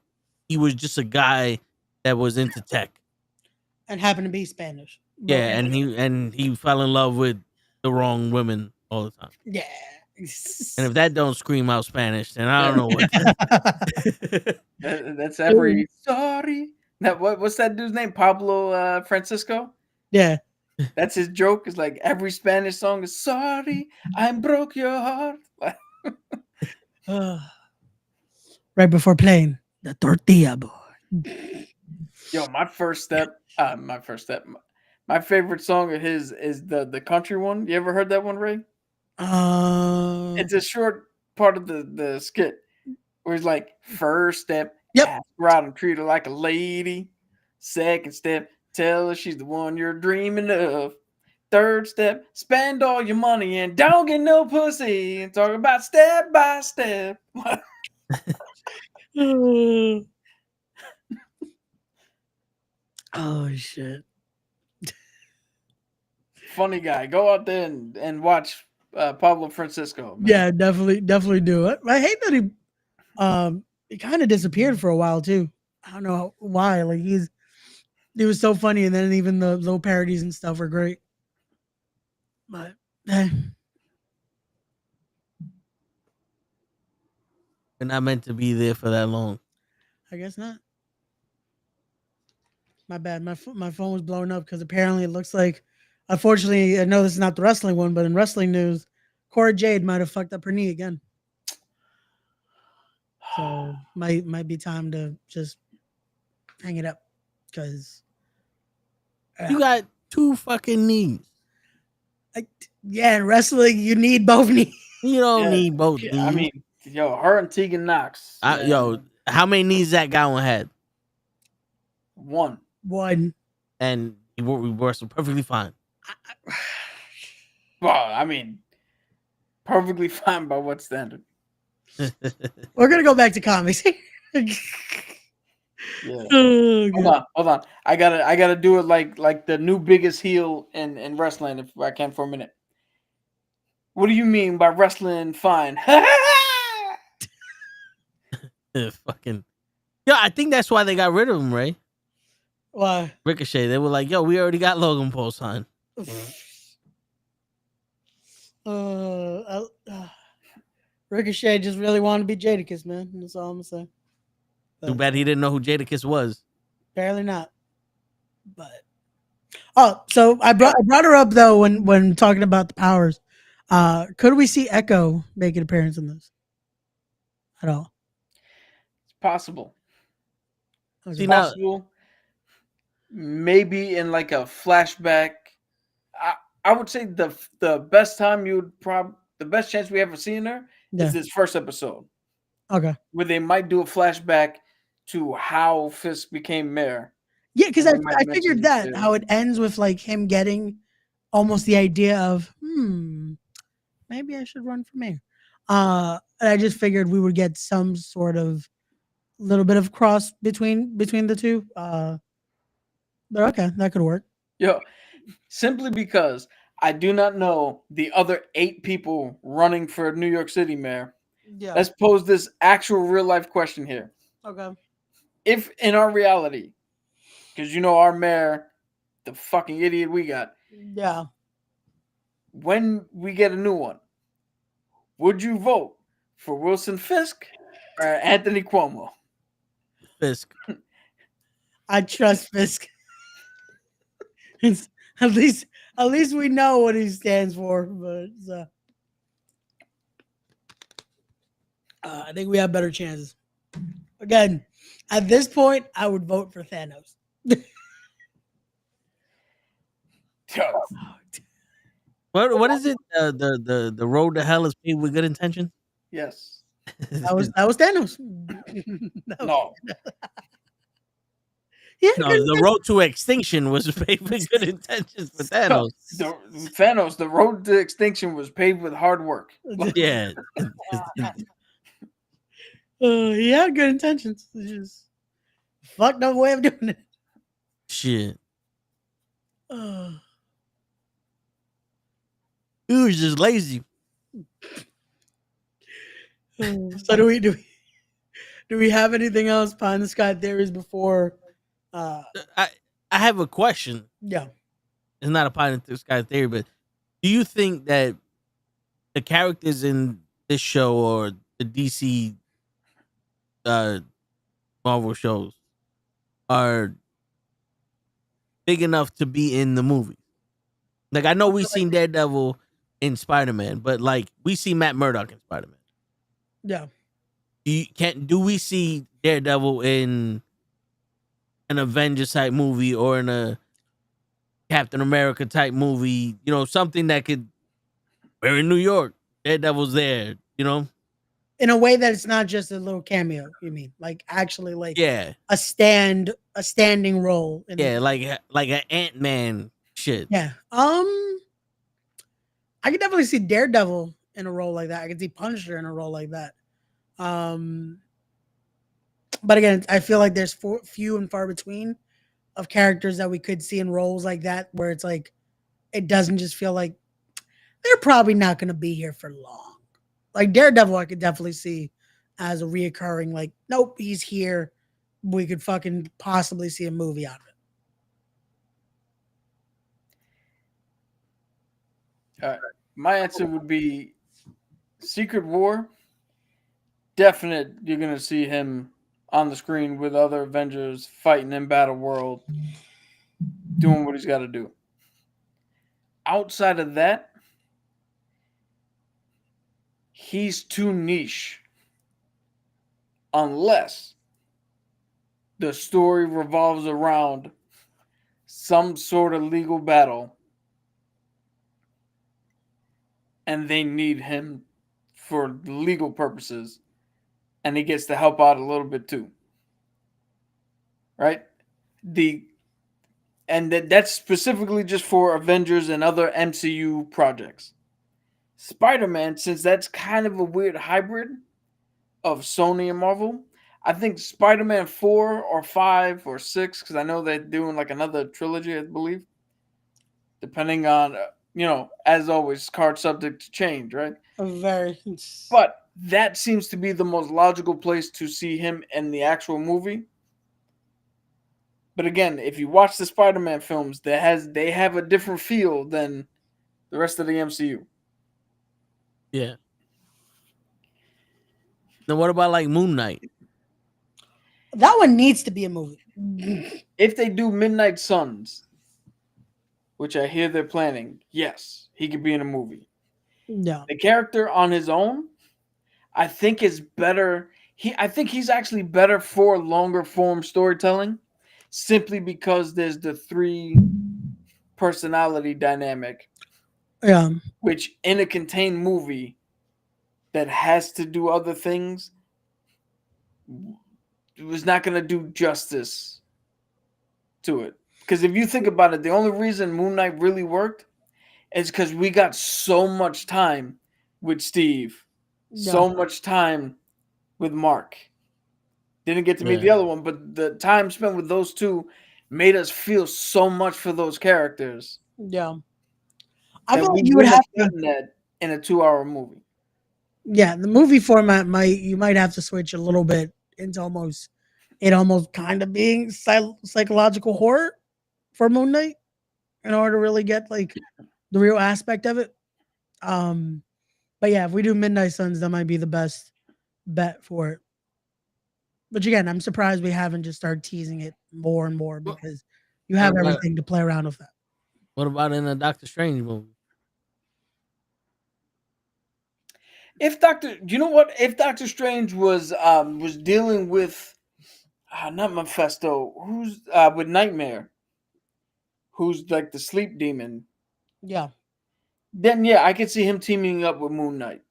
he was just a guy that was into tech. And happened to be Spanish. But Yeah, and he fell in love with the wrong women all the time. yeah. And if that don't scream out Spanish, then I don't know what. That's every sorry. That what's that dude's name? Pablo Francisco. Yeah. That's his joke. Is like every Spanish song is sorry, I broke your heart. Right before playing the tortilla boy. Yo, my favorite song of his is the country one. You ever heard that one, Ray? It's a short part of the skit where he's like, first step, Yep. ask her out and treat her like a lady. Second step, tell her she's the one you're dreaming of. Third step, spend all your money and don't get no pussy. And talk about step by step. Oh shit. Funny guy. Go out there and watch Pablo Francisco. Man. Yeah, definitely do it. I hate that he kind of disappeared for a while too. I don't know why. Like he was so funny, and then even the little parodies and stuff were great. But They're not meant to be there for that long. I guess not. My bad. My phone was blowing up because apparently it looks like, unfortunately, I know this is not the wrestling one, but in wrestling news, Cora Jade might have fucked up her knee again. So might be time to just hang it up because You got 2 fucking knees. Yeah, in wrestling you need both knees. You don't need both knees. I mean, yo, her and Tegan Knox. Yo, how many knees that guy one had? One. And he wrestled perfectly fine. Well, I mean, perfectly fine by what standard? We're gonna go back to comics. Yeah. Oh, Hold on. I gotta do it like the new biggest heel in wrestling, if I can, for a minute. What do you mean by wrestling fine? Fucking. Yo, I think that's why they got rid of him, Ray. Why? Ricochet. They were like, yo, we already got Logan Paul signed. Ricochet just really wanted to be Jadakiss, man. That's all I'm gonna say. Too bad he didn't know who Jadakiss was. Apparently not. But so I brought her up though when talking about the powers. Could we see Echo make an appearance in this at all? It's possible. Okay. See, now, Possible. Maybe in like a flashback. I would say the best time the best chance we ever seen her is this first episode. Okay. Where they might do a flashback to how Fisk became mayor. Yeah, because And they I might figured mention that it, how it ends with like him getting almost the idea of maybe I should run for mayor. And I just figured we would get some sort of little bit of cross between the two. But okay, that could work. Yo, simply because I do not know the other 8 people running for New York City mayor. Yeah. Let's pose this actual real life question here. Okay. If in our reality, because you know our mayor, the fucking idiot we got, Yeah. when we get a new one, would you vote for Wilson Fisk or Anthony Cuomo? Fisk. I trust Fisk. It's, at least we know what he stands for. But I think we have better chances. Again, at this point, I would vote for Thanos. What is it? The road to hell is paved with good intention. Yes. That was Thanos. No. Yeah, No, the road to extinction was paved with good intentions for Thanos. Thanos, the road to extinction was paved with hard work. Yeah. He had good intentions. It's just fucked up way of doing it. Shit. Uh, He was just lazy. so do we have anything else behind the sky theories before? I have a question. Yeah. It's not a pie in the sky theory, but do you think that the characters in this show or the DC Marvel shows are big enough to be in the movie? Like, I know we seen Daredevil in Spider-Man, but like we see Matt Murdock in Spider-Man. Yeah. Do we see Daredevil in an Avengers type movie or in a Captain America type movie? You know, something that could. We're in New York. Daredevil's there. You know. In a way that it's not just a little cameo. You mean like actually like Yeah. a standing role. Yeah, like an Ant-Man shit. Yeah. I could definitely see Daredevil in a role like that. I could see Punisher in a role like that. But again, I feel like there's few and far between of characters that we could see in roles like that, where it's like it doesn't just feel like they're probably not going to be here for long. Like Daredevil, I could definitely see as a reoccurring. Like, nope, he's here. We could fucking possibly see a movie out of it. My answer would be Secret War. Definite, you're gonna see him on the screen with other Avengers fighting in Battle World, doing what he's got to do. Outside of that, he's too niche. Unless the story revolves around some sort of legal battle and they need him for legal purposes, and he gets to help out a little bit too. Right? That's specifically just for Avengers and other MCU projects. Spider-Man, since that's kind of a weird hybrid of Sony and Marvel, I think Spider-Man 4 or 5 or 6, because I know they're doing like another trilogy, I believe, depending on, as always, card subject to change, right? But that seems to be the most logical place to see him in the actual movie. But again, if you watch the Spider-Man films, they have a different feel than the rest of the MCU. Yeah. Now, what about like Moon Knight? That one needs to be a movie. If they do Midnight Suns, which I hear they're planning, yes, he could be in a movie. No. The character on his own, I think is better. I think he's actually better for longer form storytelling, simply because there's the 3 personality dynamic. Yeah. Which in a contained movie that has to do other things was not going to do justice to it. Because if you think about it, the only reason Moon Knight really worked is because we got so much time with Steve, so much time with Mark. Didn't get to meet the other one, but the time spent with those two made us feel so much for those characters. Yeah. I feel like you would have to that in a 2-hour movie. Yeah, the movie format you might have to switch a little bit into almost kind of being psychological horror for Moon Knight in order to really get like the real aspect of it. But yeah, if we do Midnight Suns, that might be the best bet for it. But again, I'm surprised we haven't just started teasing it more and more because you have everything to play around with that. What about in a Doctor Strange movie? If Doctor Strange was dealing with not Mephisto, who's with Nightmare, who's like the sleep demon. Yeah. Then yeah, I could see him teaming up with Moon Knight,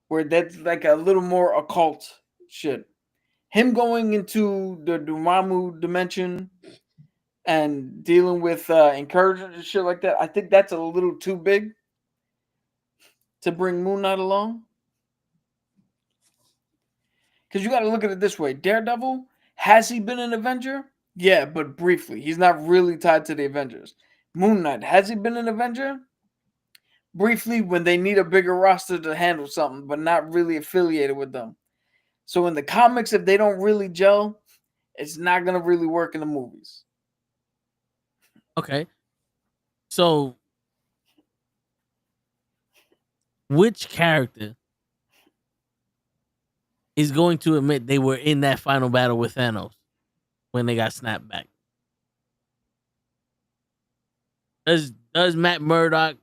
where that's like a little more occult shit. him going into the Dormammu dimension and dealing with encouragement and shit like that, I think that's a little too big to bring Moon Knight along. Because you got to look at it this way. Daredevil, has he been an Avenger? Yeah, but briefly. He's not really tied to the Avengers. Moon Knight, has he been an Avenger? Briefly, when they need a bigger roster to handle something, but not really affiliated with them. So in the comics, if they don't really gel, it's not going to really work in the movies. Okay. So, which character is going to admit they were in that final battle with Thanos when they got snapped back? Does Matt Murdock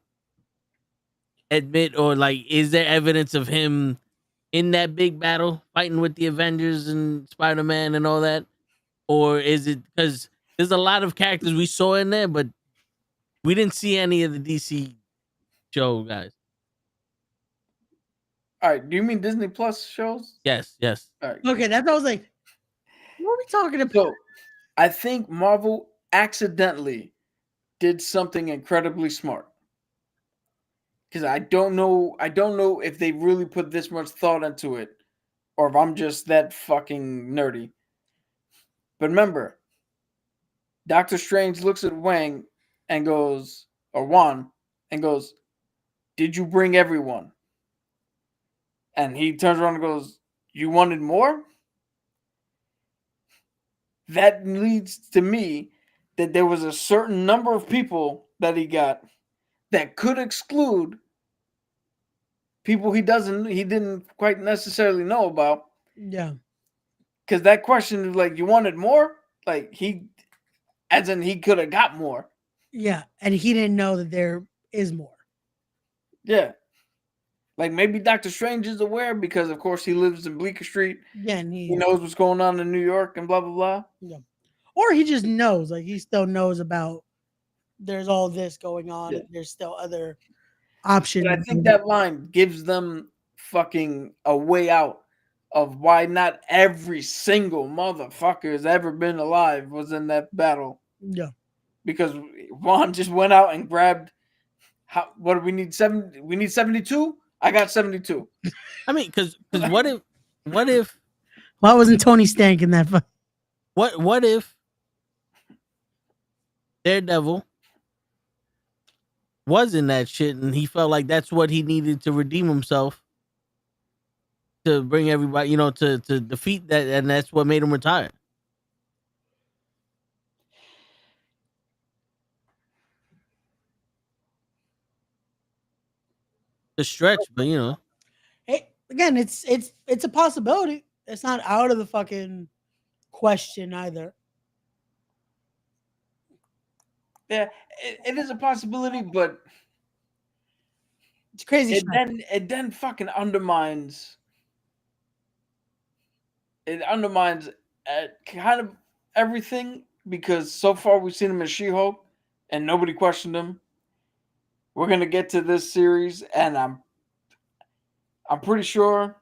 admit, or like, is there evidence of him in that big battle fighting with the Avengers and Spider-Man and all that? Or is it because there's a lot of characters we saw in there, but we didn't see any of the DC show guys? All right. Do you mean Disney Plus shows? Yes. All right. Okay, that's what I was like. What are we talking about? So I think Marvel accidentally did something incredibly smart. Because I don't know if they really put this much thought into it, or if I'm just that fucking nerdy. But remember, Doctor Strange looks at Wang and goes, or Wan, and goes, "Did you bring everyone?" And he turns around and goes, "You wanted more?" That leads to me that there was a certain number of people that he got that could exclude people he didn't quite necessarily know about. Yeah. Because that question is like, you wanted more? Like he could have got more. Yeah. And he didn't know that there is more. Yeah. Like maybe Doctor Strange is aware because of course he lives in Bleecker Street. Yeah, and He knows what's going on in New York and blah blah blah. Yeah. Or he just knows, like he still knows about there's all this going on. Yeah. And there's still other options. But I think that line gives them fucking a way out of why not every single motherfucker has ever been alive was in that battle. Yeah. Because Juan just went out and grabbed what do we need? We need 72? I got 72. I mean, because what if Why wasn't Tony Stank in that fight? what if Daredevil was in that shit and he felt like that's what he needed to redeem himself, to bring everybody, to defeat that, and that's what made him retire? The stretch, but Hey, again, it's a possibility. It's not out of the fucking question either. Yeah, it is a possibility, but It's crazy. it then fucking undermines. It undermines kind of everything because so far we've seen him as She-Hulk and nobody questioned him. We're gonna get to this series, and I'm pretty sure.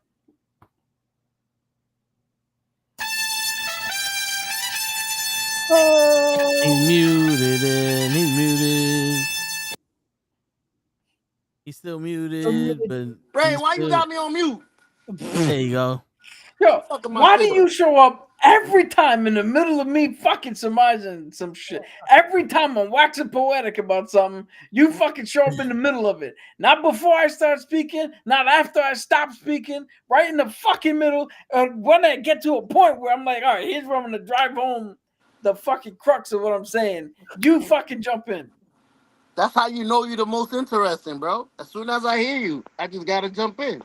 he's muted. He's still muted, but Ray, why you got me on mute? there you go. Yo, Fuck my why do fiddle. you show up every time in the middle of me fucking surmising some shit? Every time I'm waxing poetic about something, you fucking show up in the middle of it. Not before I start speaking, not after I stop speaking, right in the fucking middle. When I get to a point where I'm like, all right, here's where I'm going to drive home the fucking crux of what I'm saying. You fucking jump in. That's how you know you're the most interesting, bro. As soon as I hear you, I just gotta jump in.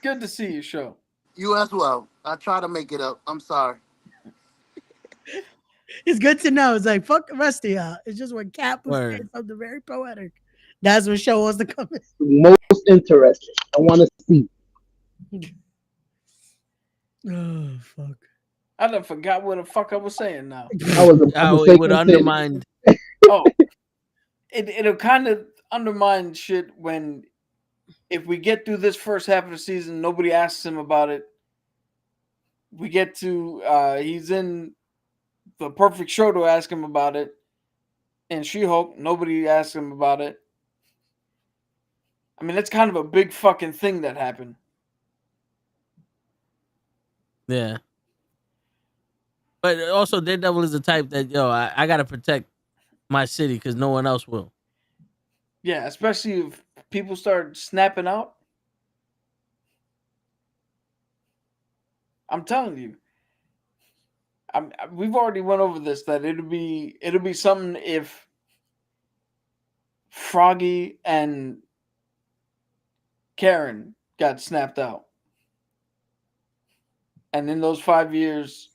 Good to see you, show. You as well. I try to make it up. I'm sorry. It's good to know. It's like fuck the rest of y'all. It's just when Cap was saying Word. something very poetic. That's when show wants to come in. Most interesting. I want to see. Oh fuck. I done forgot what the fuck I was saying now. I was How say it would something. undermine. Oh, it'll kind of undermine shit when if we get through this first half of the season, nobody asks him about it, we get to he's in the perfect show to ask him about it. And She-Hulk, nobody asked him about it. I mean, that's kind of a big fucking thing that happened. Yeah. But also, Daredevil is the type that, I got to protect my city because no one else will. Yeah, especially if people start snapping out. I'm telling you. We've already went over this, that it'll be something if Froggy and Karen got snapped out. And in those 5 years,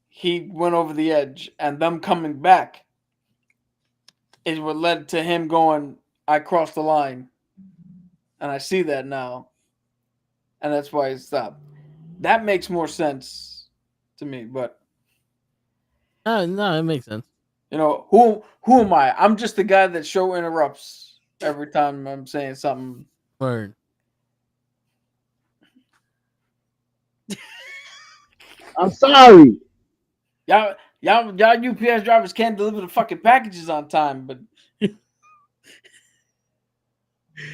he went over the edge, and them coming back is what led to him going, I crossed the line. And I see that now. And that's why he stopped. That makes more sense to me, but No, it makes sense. who am I? I'm just the guy that show interrupts every time I'm saying something. Word. I'm sorry. Y'all UPS drivers can't deliver the fucking packages on time, but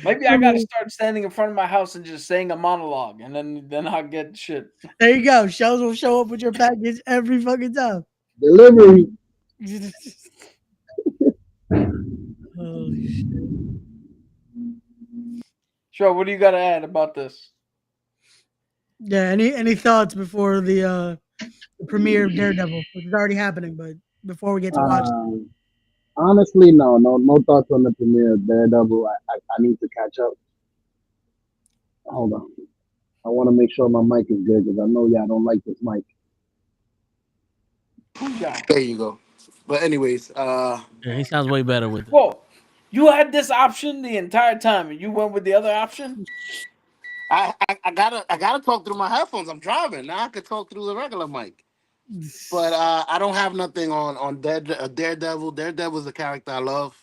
maybe I gotta start standing in front of my house and just saying a monologue, and then I'll get shit. There you go. Shows will show up with your package every fucking time. Delivery. Holy shit. Sure, what do you got to add about this? Yeah. Any thoughts before the premiere of Daredevil, which is already happening, but before we get to watch it? Honestly, no thoughts on the premiere of Daredevil. I need to catch up. Hold on. I want to make sure my mic is good because I know y'all don't like this mic. There you go. But anyways, Yeah, he sounds way better with it. Whoa, you had this option the entire time, and you went with the other option. I gotta talk through my headphones. I'm driving now. I could talk through the regular mic. But I don't have nothing on Daredevil. Daredevil's a character I love.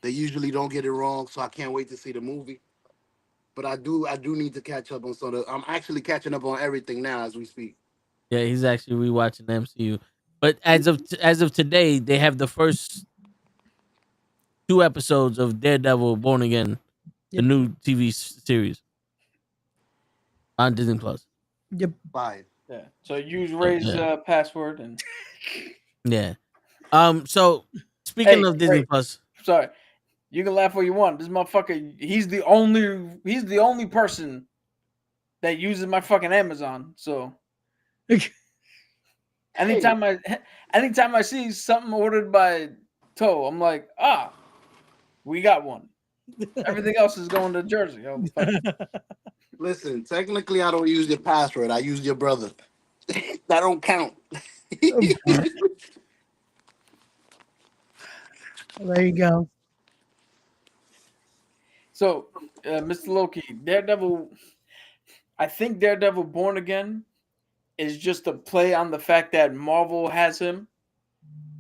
They usually don't get it wrong, so I can't wait to see the movie. But I do need to catch up on some of the. I'm actually catching up on everything now as we speak. Yeah, he's actually rewatching the MCU. But as of today, they have the first 2 episodes of Daredevil Born Again, the Yep. new TV series on Disney Plus. Yep. Bye. Yeah. So use Ray's password and. Yeah. So speaking of Disney Ray, Plus, sorry, you can laugh all you want. This motherfucker, he's the only person that uses my fucking Amazon. So anytime I see something ordered by Toe, I'm like, we got one. Everything else is going to Jersey. Oh, fuck. Listen, technically, I don't use your password. I use your brother. That don't count. There you go. So, Mr. Loki, Daredevil. I think Daredevil Born Again is just a play on the fact that Marvel has him,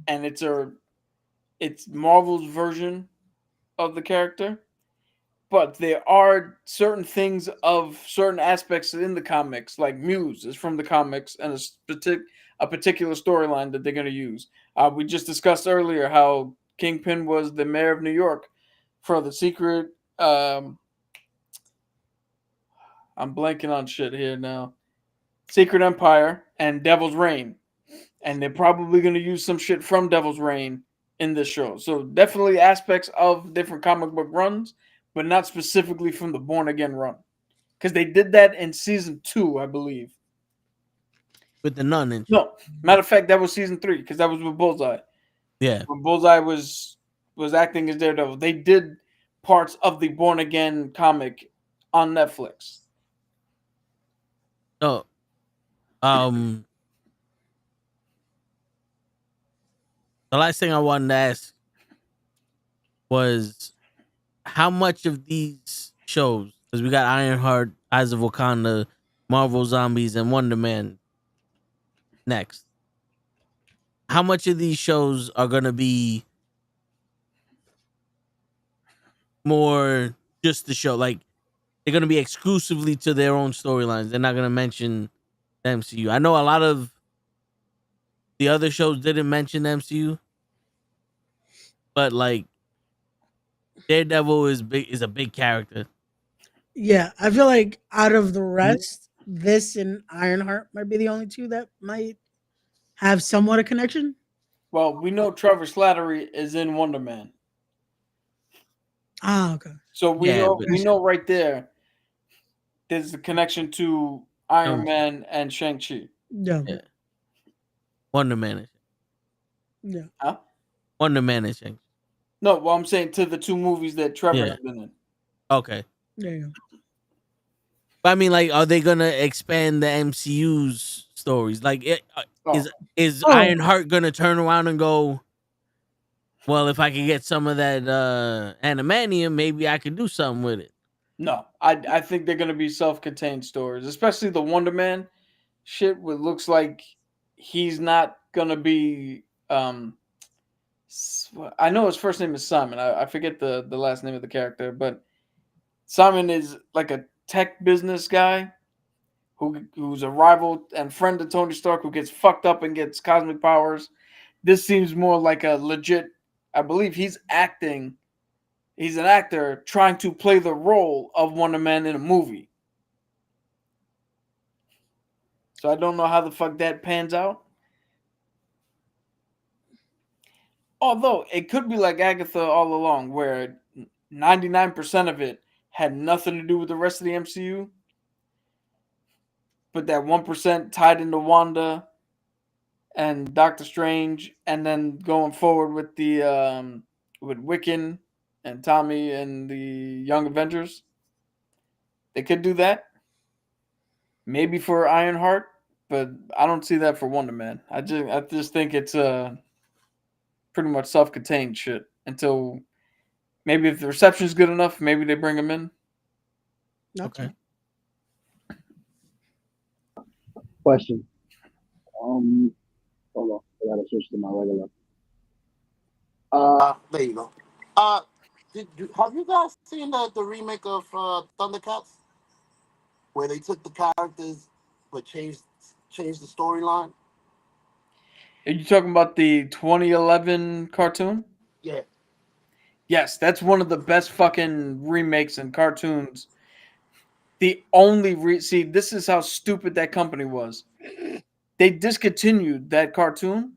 and it's Marvel's version of the character. But there are certain things of certain aspects in the comics, like Muse is from the comics, and a particular storyline that they're going to use. We just discussed earlier how Kingpin was the mayor of New York for the secret. I'm blanking on shit here now. Secret Empire and Devil's Reign, and they're probably going to use some shit from Devil's Reign in this show. So definitely aspects of different comic book runs, but not specifically from the Born Again run, because they did that in season 2, I believe. with the nun and No, matter of fact, that was season 3 because that was with Bullseye. yeah. When Bullseye was acting as Daredevil, they did parts of the Born Again comic on Netflix. So, the last thing I wanted to ask was how much of these shows, because we got Ironheart, Eyes of Wakanda, Marvel Zombies, and Wonder Man next. How much of these shows are gonna be more just the show? Like they're gonna be exclusively to their own storylines. They're not gonna mention the MCU. I know a lot of the other shows didn't mention the MCU, but like Daredevil is a big character. Yeah, I feel like out of the rest, this and Ironheart might be the only two that might have somewhat a connection. Well, we know Trevor Slattery is in Wonder Man, Ah, okay. so we Yeah, know but- we know right there. There's a connection to Iron No. Man and Shang-Chi. Yeah. Yeah. Wonder Man is Yeah. Huh? Wonder Man is Shang. No, well, I'm saying to the two movies that Trevor Yeah. has been in. Okay. There you go. But I mean, like, are they gonna expand the MCU's stories? Like, Oh. is Oh. Ironheart gonna turn around and go, well, if I can get some of that animanium, maybe I could do something with it. No, I think they're gonna be self-contained stories, especially the Wonder Man shit. What looks like he's not gonna be. I know his first name is Simon. I forget the last name of the character, but Simon is like a tech business guy who's a rival and friend of Tony Stark who gets fucked up and gets cosmic powers. This seems more like a legit. I believe he's acting. He's an actor trying to play the role of Wonder Man in a movie. So I don't know how the fuck that pans out. Although it could be like Agatha all along, where 99% of it had nothing to do with the rest of the MCU, but that 1% tied into Wanda and Doctor Strange, and then going forward with the with Wiccan and Tommy and the Young Avengers. They could do that. Maybe for Ironheart, but I don't see that for Wonder Man. I just think it's pretty much self-contained shit until maybe if the reception's good enough, maybe they bring him in. Okay. Question. Hold on. I gotta switch to my regular. There you go. Have you guys seen the remake of Thundercats, where they took the characters but changed the storyline? Are you talking about the 2011 cartoon? Yeah. Yes, that's one of the best fucking remakes in cartoons. The only see, this is how stupid that company was. They discontinued that cartoon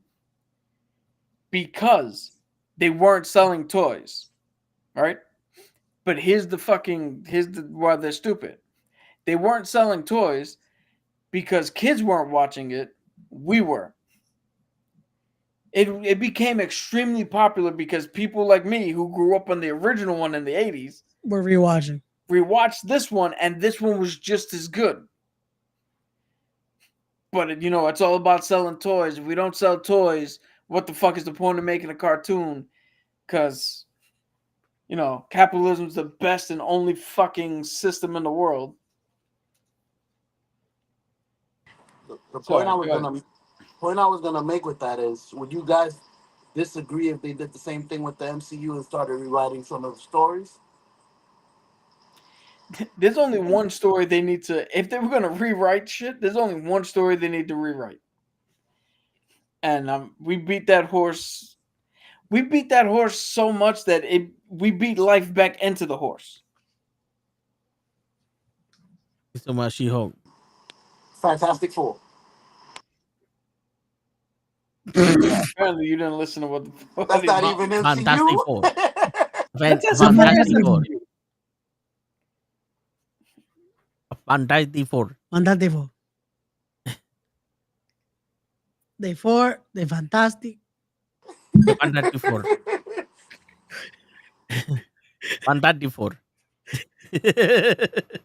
because they weren't selling toys, right? But here's why they're stupid. They weren't selling toys because kids weren't watching it. We were. It became extremely popular because people like me who grew up on the original one in the 80s We're rewatching. rewatched this one, and this one was just as good. But it's all about selling toys. If we don't sell toys, what the fuck is the point of making a cartoon? Because capitalism's the best and only fucking system in the world. The point I was gonna make with that is, would you guys disagree if they did the same thing with the MCU and started rewriting some of the stories? There's only one story they need to. If they were gonna rewrite shit, there's only one story they need to rewrite. And we beat that horse. We beat that horse so much that we beat life back into the horse. So much She-Hulk. Fantastic Four. Apparently, you didn't listen to what the fuck. That's not even MCU. Fantastic Four. Fantastic Fantastic Four. Four. Fantastic Four. Fantastic Four. They four. They fantastic. Fantastic Four. Fantastic Four.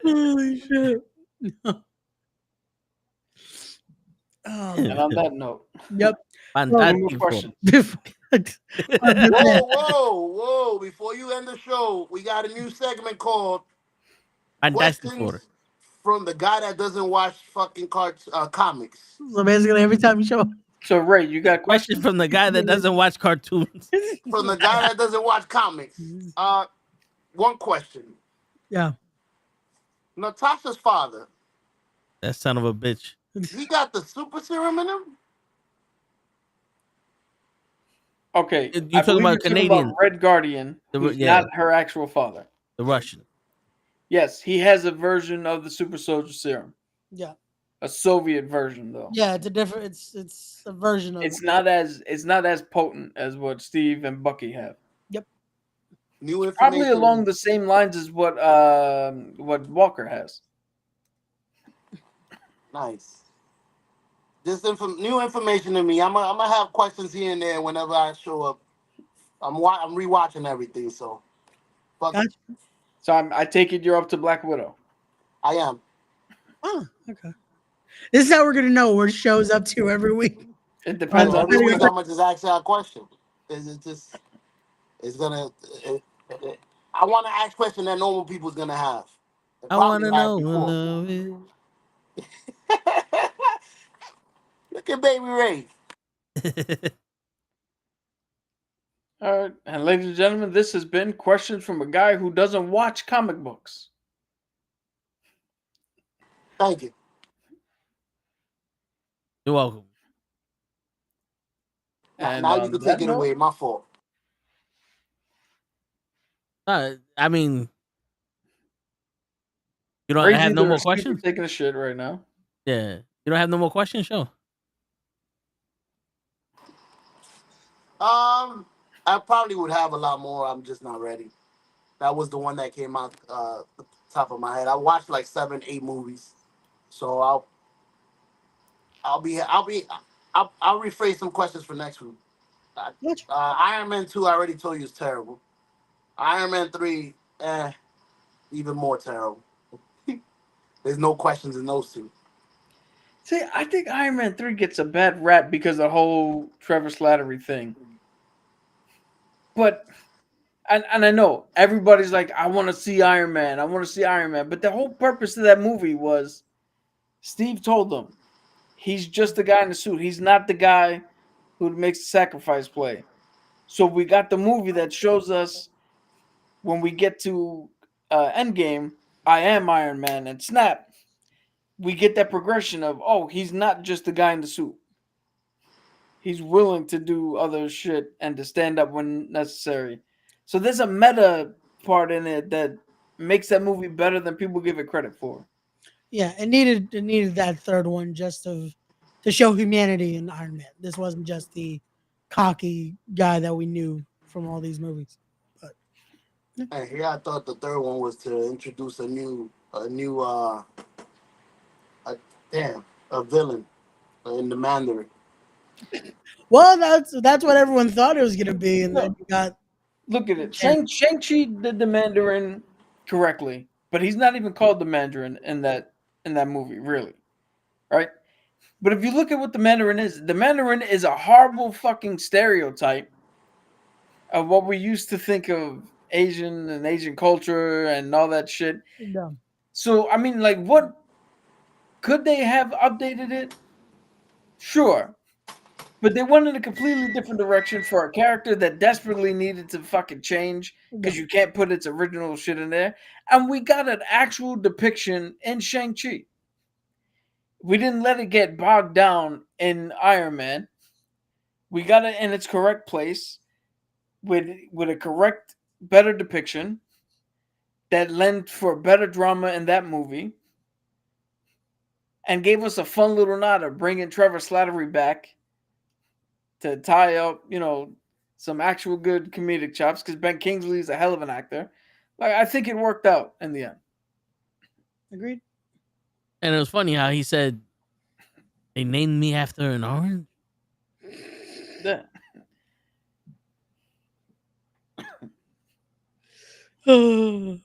Holy shit. Oh, And on that note, yep. Fantastic Four. question. Whoa! Before you end the show, we got a new segment called Fantastic Questions Four. from the guy that doesn't watch fucking comics. So basically, every time you show up, So Ray, you got Question questions? from the guy that doesn't watch cartoons. From the guy that doesn't watch comics. One question. yeah. Natasha's father, That son of a bitch. He got the super serum in him. Okay, You I talking believe about you're talking Canadian? about Red Guardian, who's yeah, not her actual father. the Russian. Yes, he has a version of the super soldier serum. Yeah. A Soviet version, though. Yeah, it's a different. It's a version of. It's not as potent as what Steve and Bucky have. Yep. New information. Probably along the same lines as what Walker has. Nice. Just new information to me. I'm gonna have questions here and there whenever I show up. I'm rewatching everything, so. Fuck it. Gotcha. So I take it you're up to Black Widow. I am. Oh, okay. This is how we're gonna know where it shows up to every week. It depends So on every who week we- I'm gonna just ask you a question. It's gonna. I want to ask question that normal people's gonna have. They I want probably to have know what before. love is. Look at Baby Ray. All right, and ladies and gentlemen, this has been questions from a guy who doesn't watch comic books. Thank you. You're welcome. And now you on can that take it note- away. My fault. I mean, you don't Ray's have no either more asleep or questions. taking a shit right now. Yeah, you don't have no more questions. Show. I probably would have a lot more. I'm just not ready. That was the one that came out the top of my head. I watched like 7, 8 movies, so I'll rephrase some questions for next week. Gotcha. Iron Man 2, I already told you is terrible. Iron Man 3, even more terrible. There's no questions in those two. See, I think Iron Man 3 gets a bad rap because of the whole Trevor Slattery thing. But, and I know everybody's like, I want to see Iron Man. I want to see Iron Man. But the whole purpose of that movie was Steve told them he's just the guy in the suit. He's not the guy who makes the sacrifice play. So we got the movie that shows us when we get to Endgame, I am Iron Man, and snap, we get that progression of, oh, he's not just the guy in the suit. He's willing to do other shit and to stand up when necessary. So there's a meta part in it that makes that movie better than people give it credit for. Yeah, it needed that third one just to show humanity in Iron Man. This wasn't just the cocky guy that we knew from all these movies. But And here I thought the third one was to introduce a villain in the Mandarin. well, that's what everyone thought it was gonna be, and then you got Look at it. Shang-Chi did the Mandarin correctly, but he's not even called the Mandarin in that movie, really. Right? But if you look at what the Mandarin is a horrible fucking stereotype of what we used to think of Asian and Asian culture and all that shit. dumb. So, I mean, like, what could they have updated it? Sure. But they went in a completely different direction for a character that desperately needed to fucking change because you can't put its original shit in there. And we got an actual depiction in Shang-Chi. We didn't let it get bogged down in Iron Man. We got it in its correct place with a correct, better depiction that lent for better drama in that movie and gave us a fun little nod of bringing Trevor Slattery back to tie up, some actual good comedic chops because Ben Kingsley is a hell of an actor. Like, I think it worked out in the end. Agreed. And it was funny how he said they named me after an orange. Yeah. You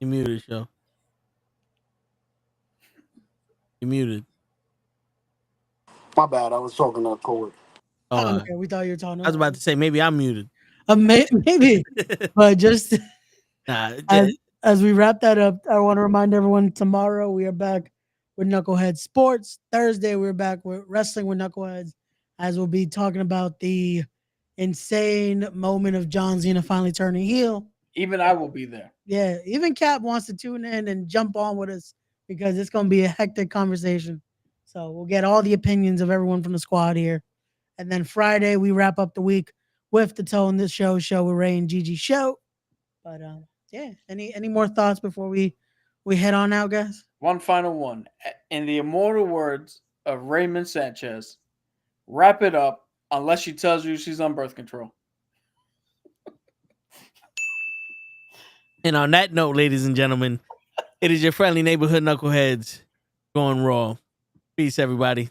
muted, show. You muted. My bad. I was talking to Cole. Oh, Okay, we thought you were talking. I was about to say maybe I'm muted. Maybe, but just Nah, as we wrap that up, I want to remind everyone tomorrow we are back with Knucklehead Sports. Thursday we're back with Wrestling with Knuckleheads, as we'll be talking about the insane moment of John Cena finally turning heel. Even I will be there. Yeah, even Cap wants to tune in and jump on with us because it's going to be a hectic conversation. So we'll get all the opinions of everyone from the squad here. And then Friday, we wrap up the week with the Tone This Show with Ray and Gigi show. But yeah, any more thoughts before we head on out, guys? One final one. In the immortal words of Raymond Sanchez, wrap it up unless she tells you she's on birth control. And on that note, ladies and gentlemen, it is your friendly neighborhood knuckleheads going raw. Peace, everybody.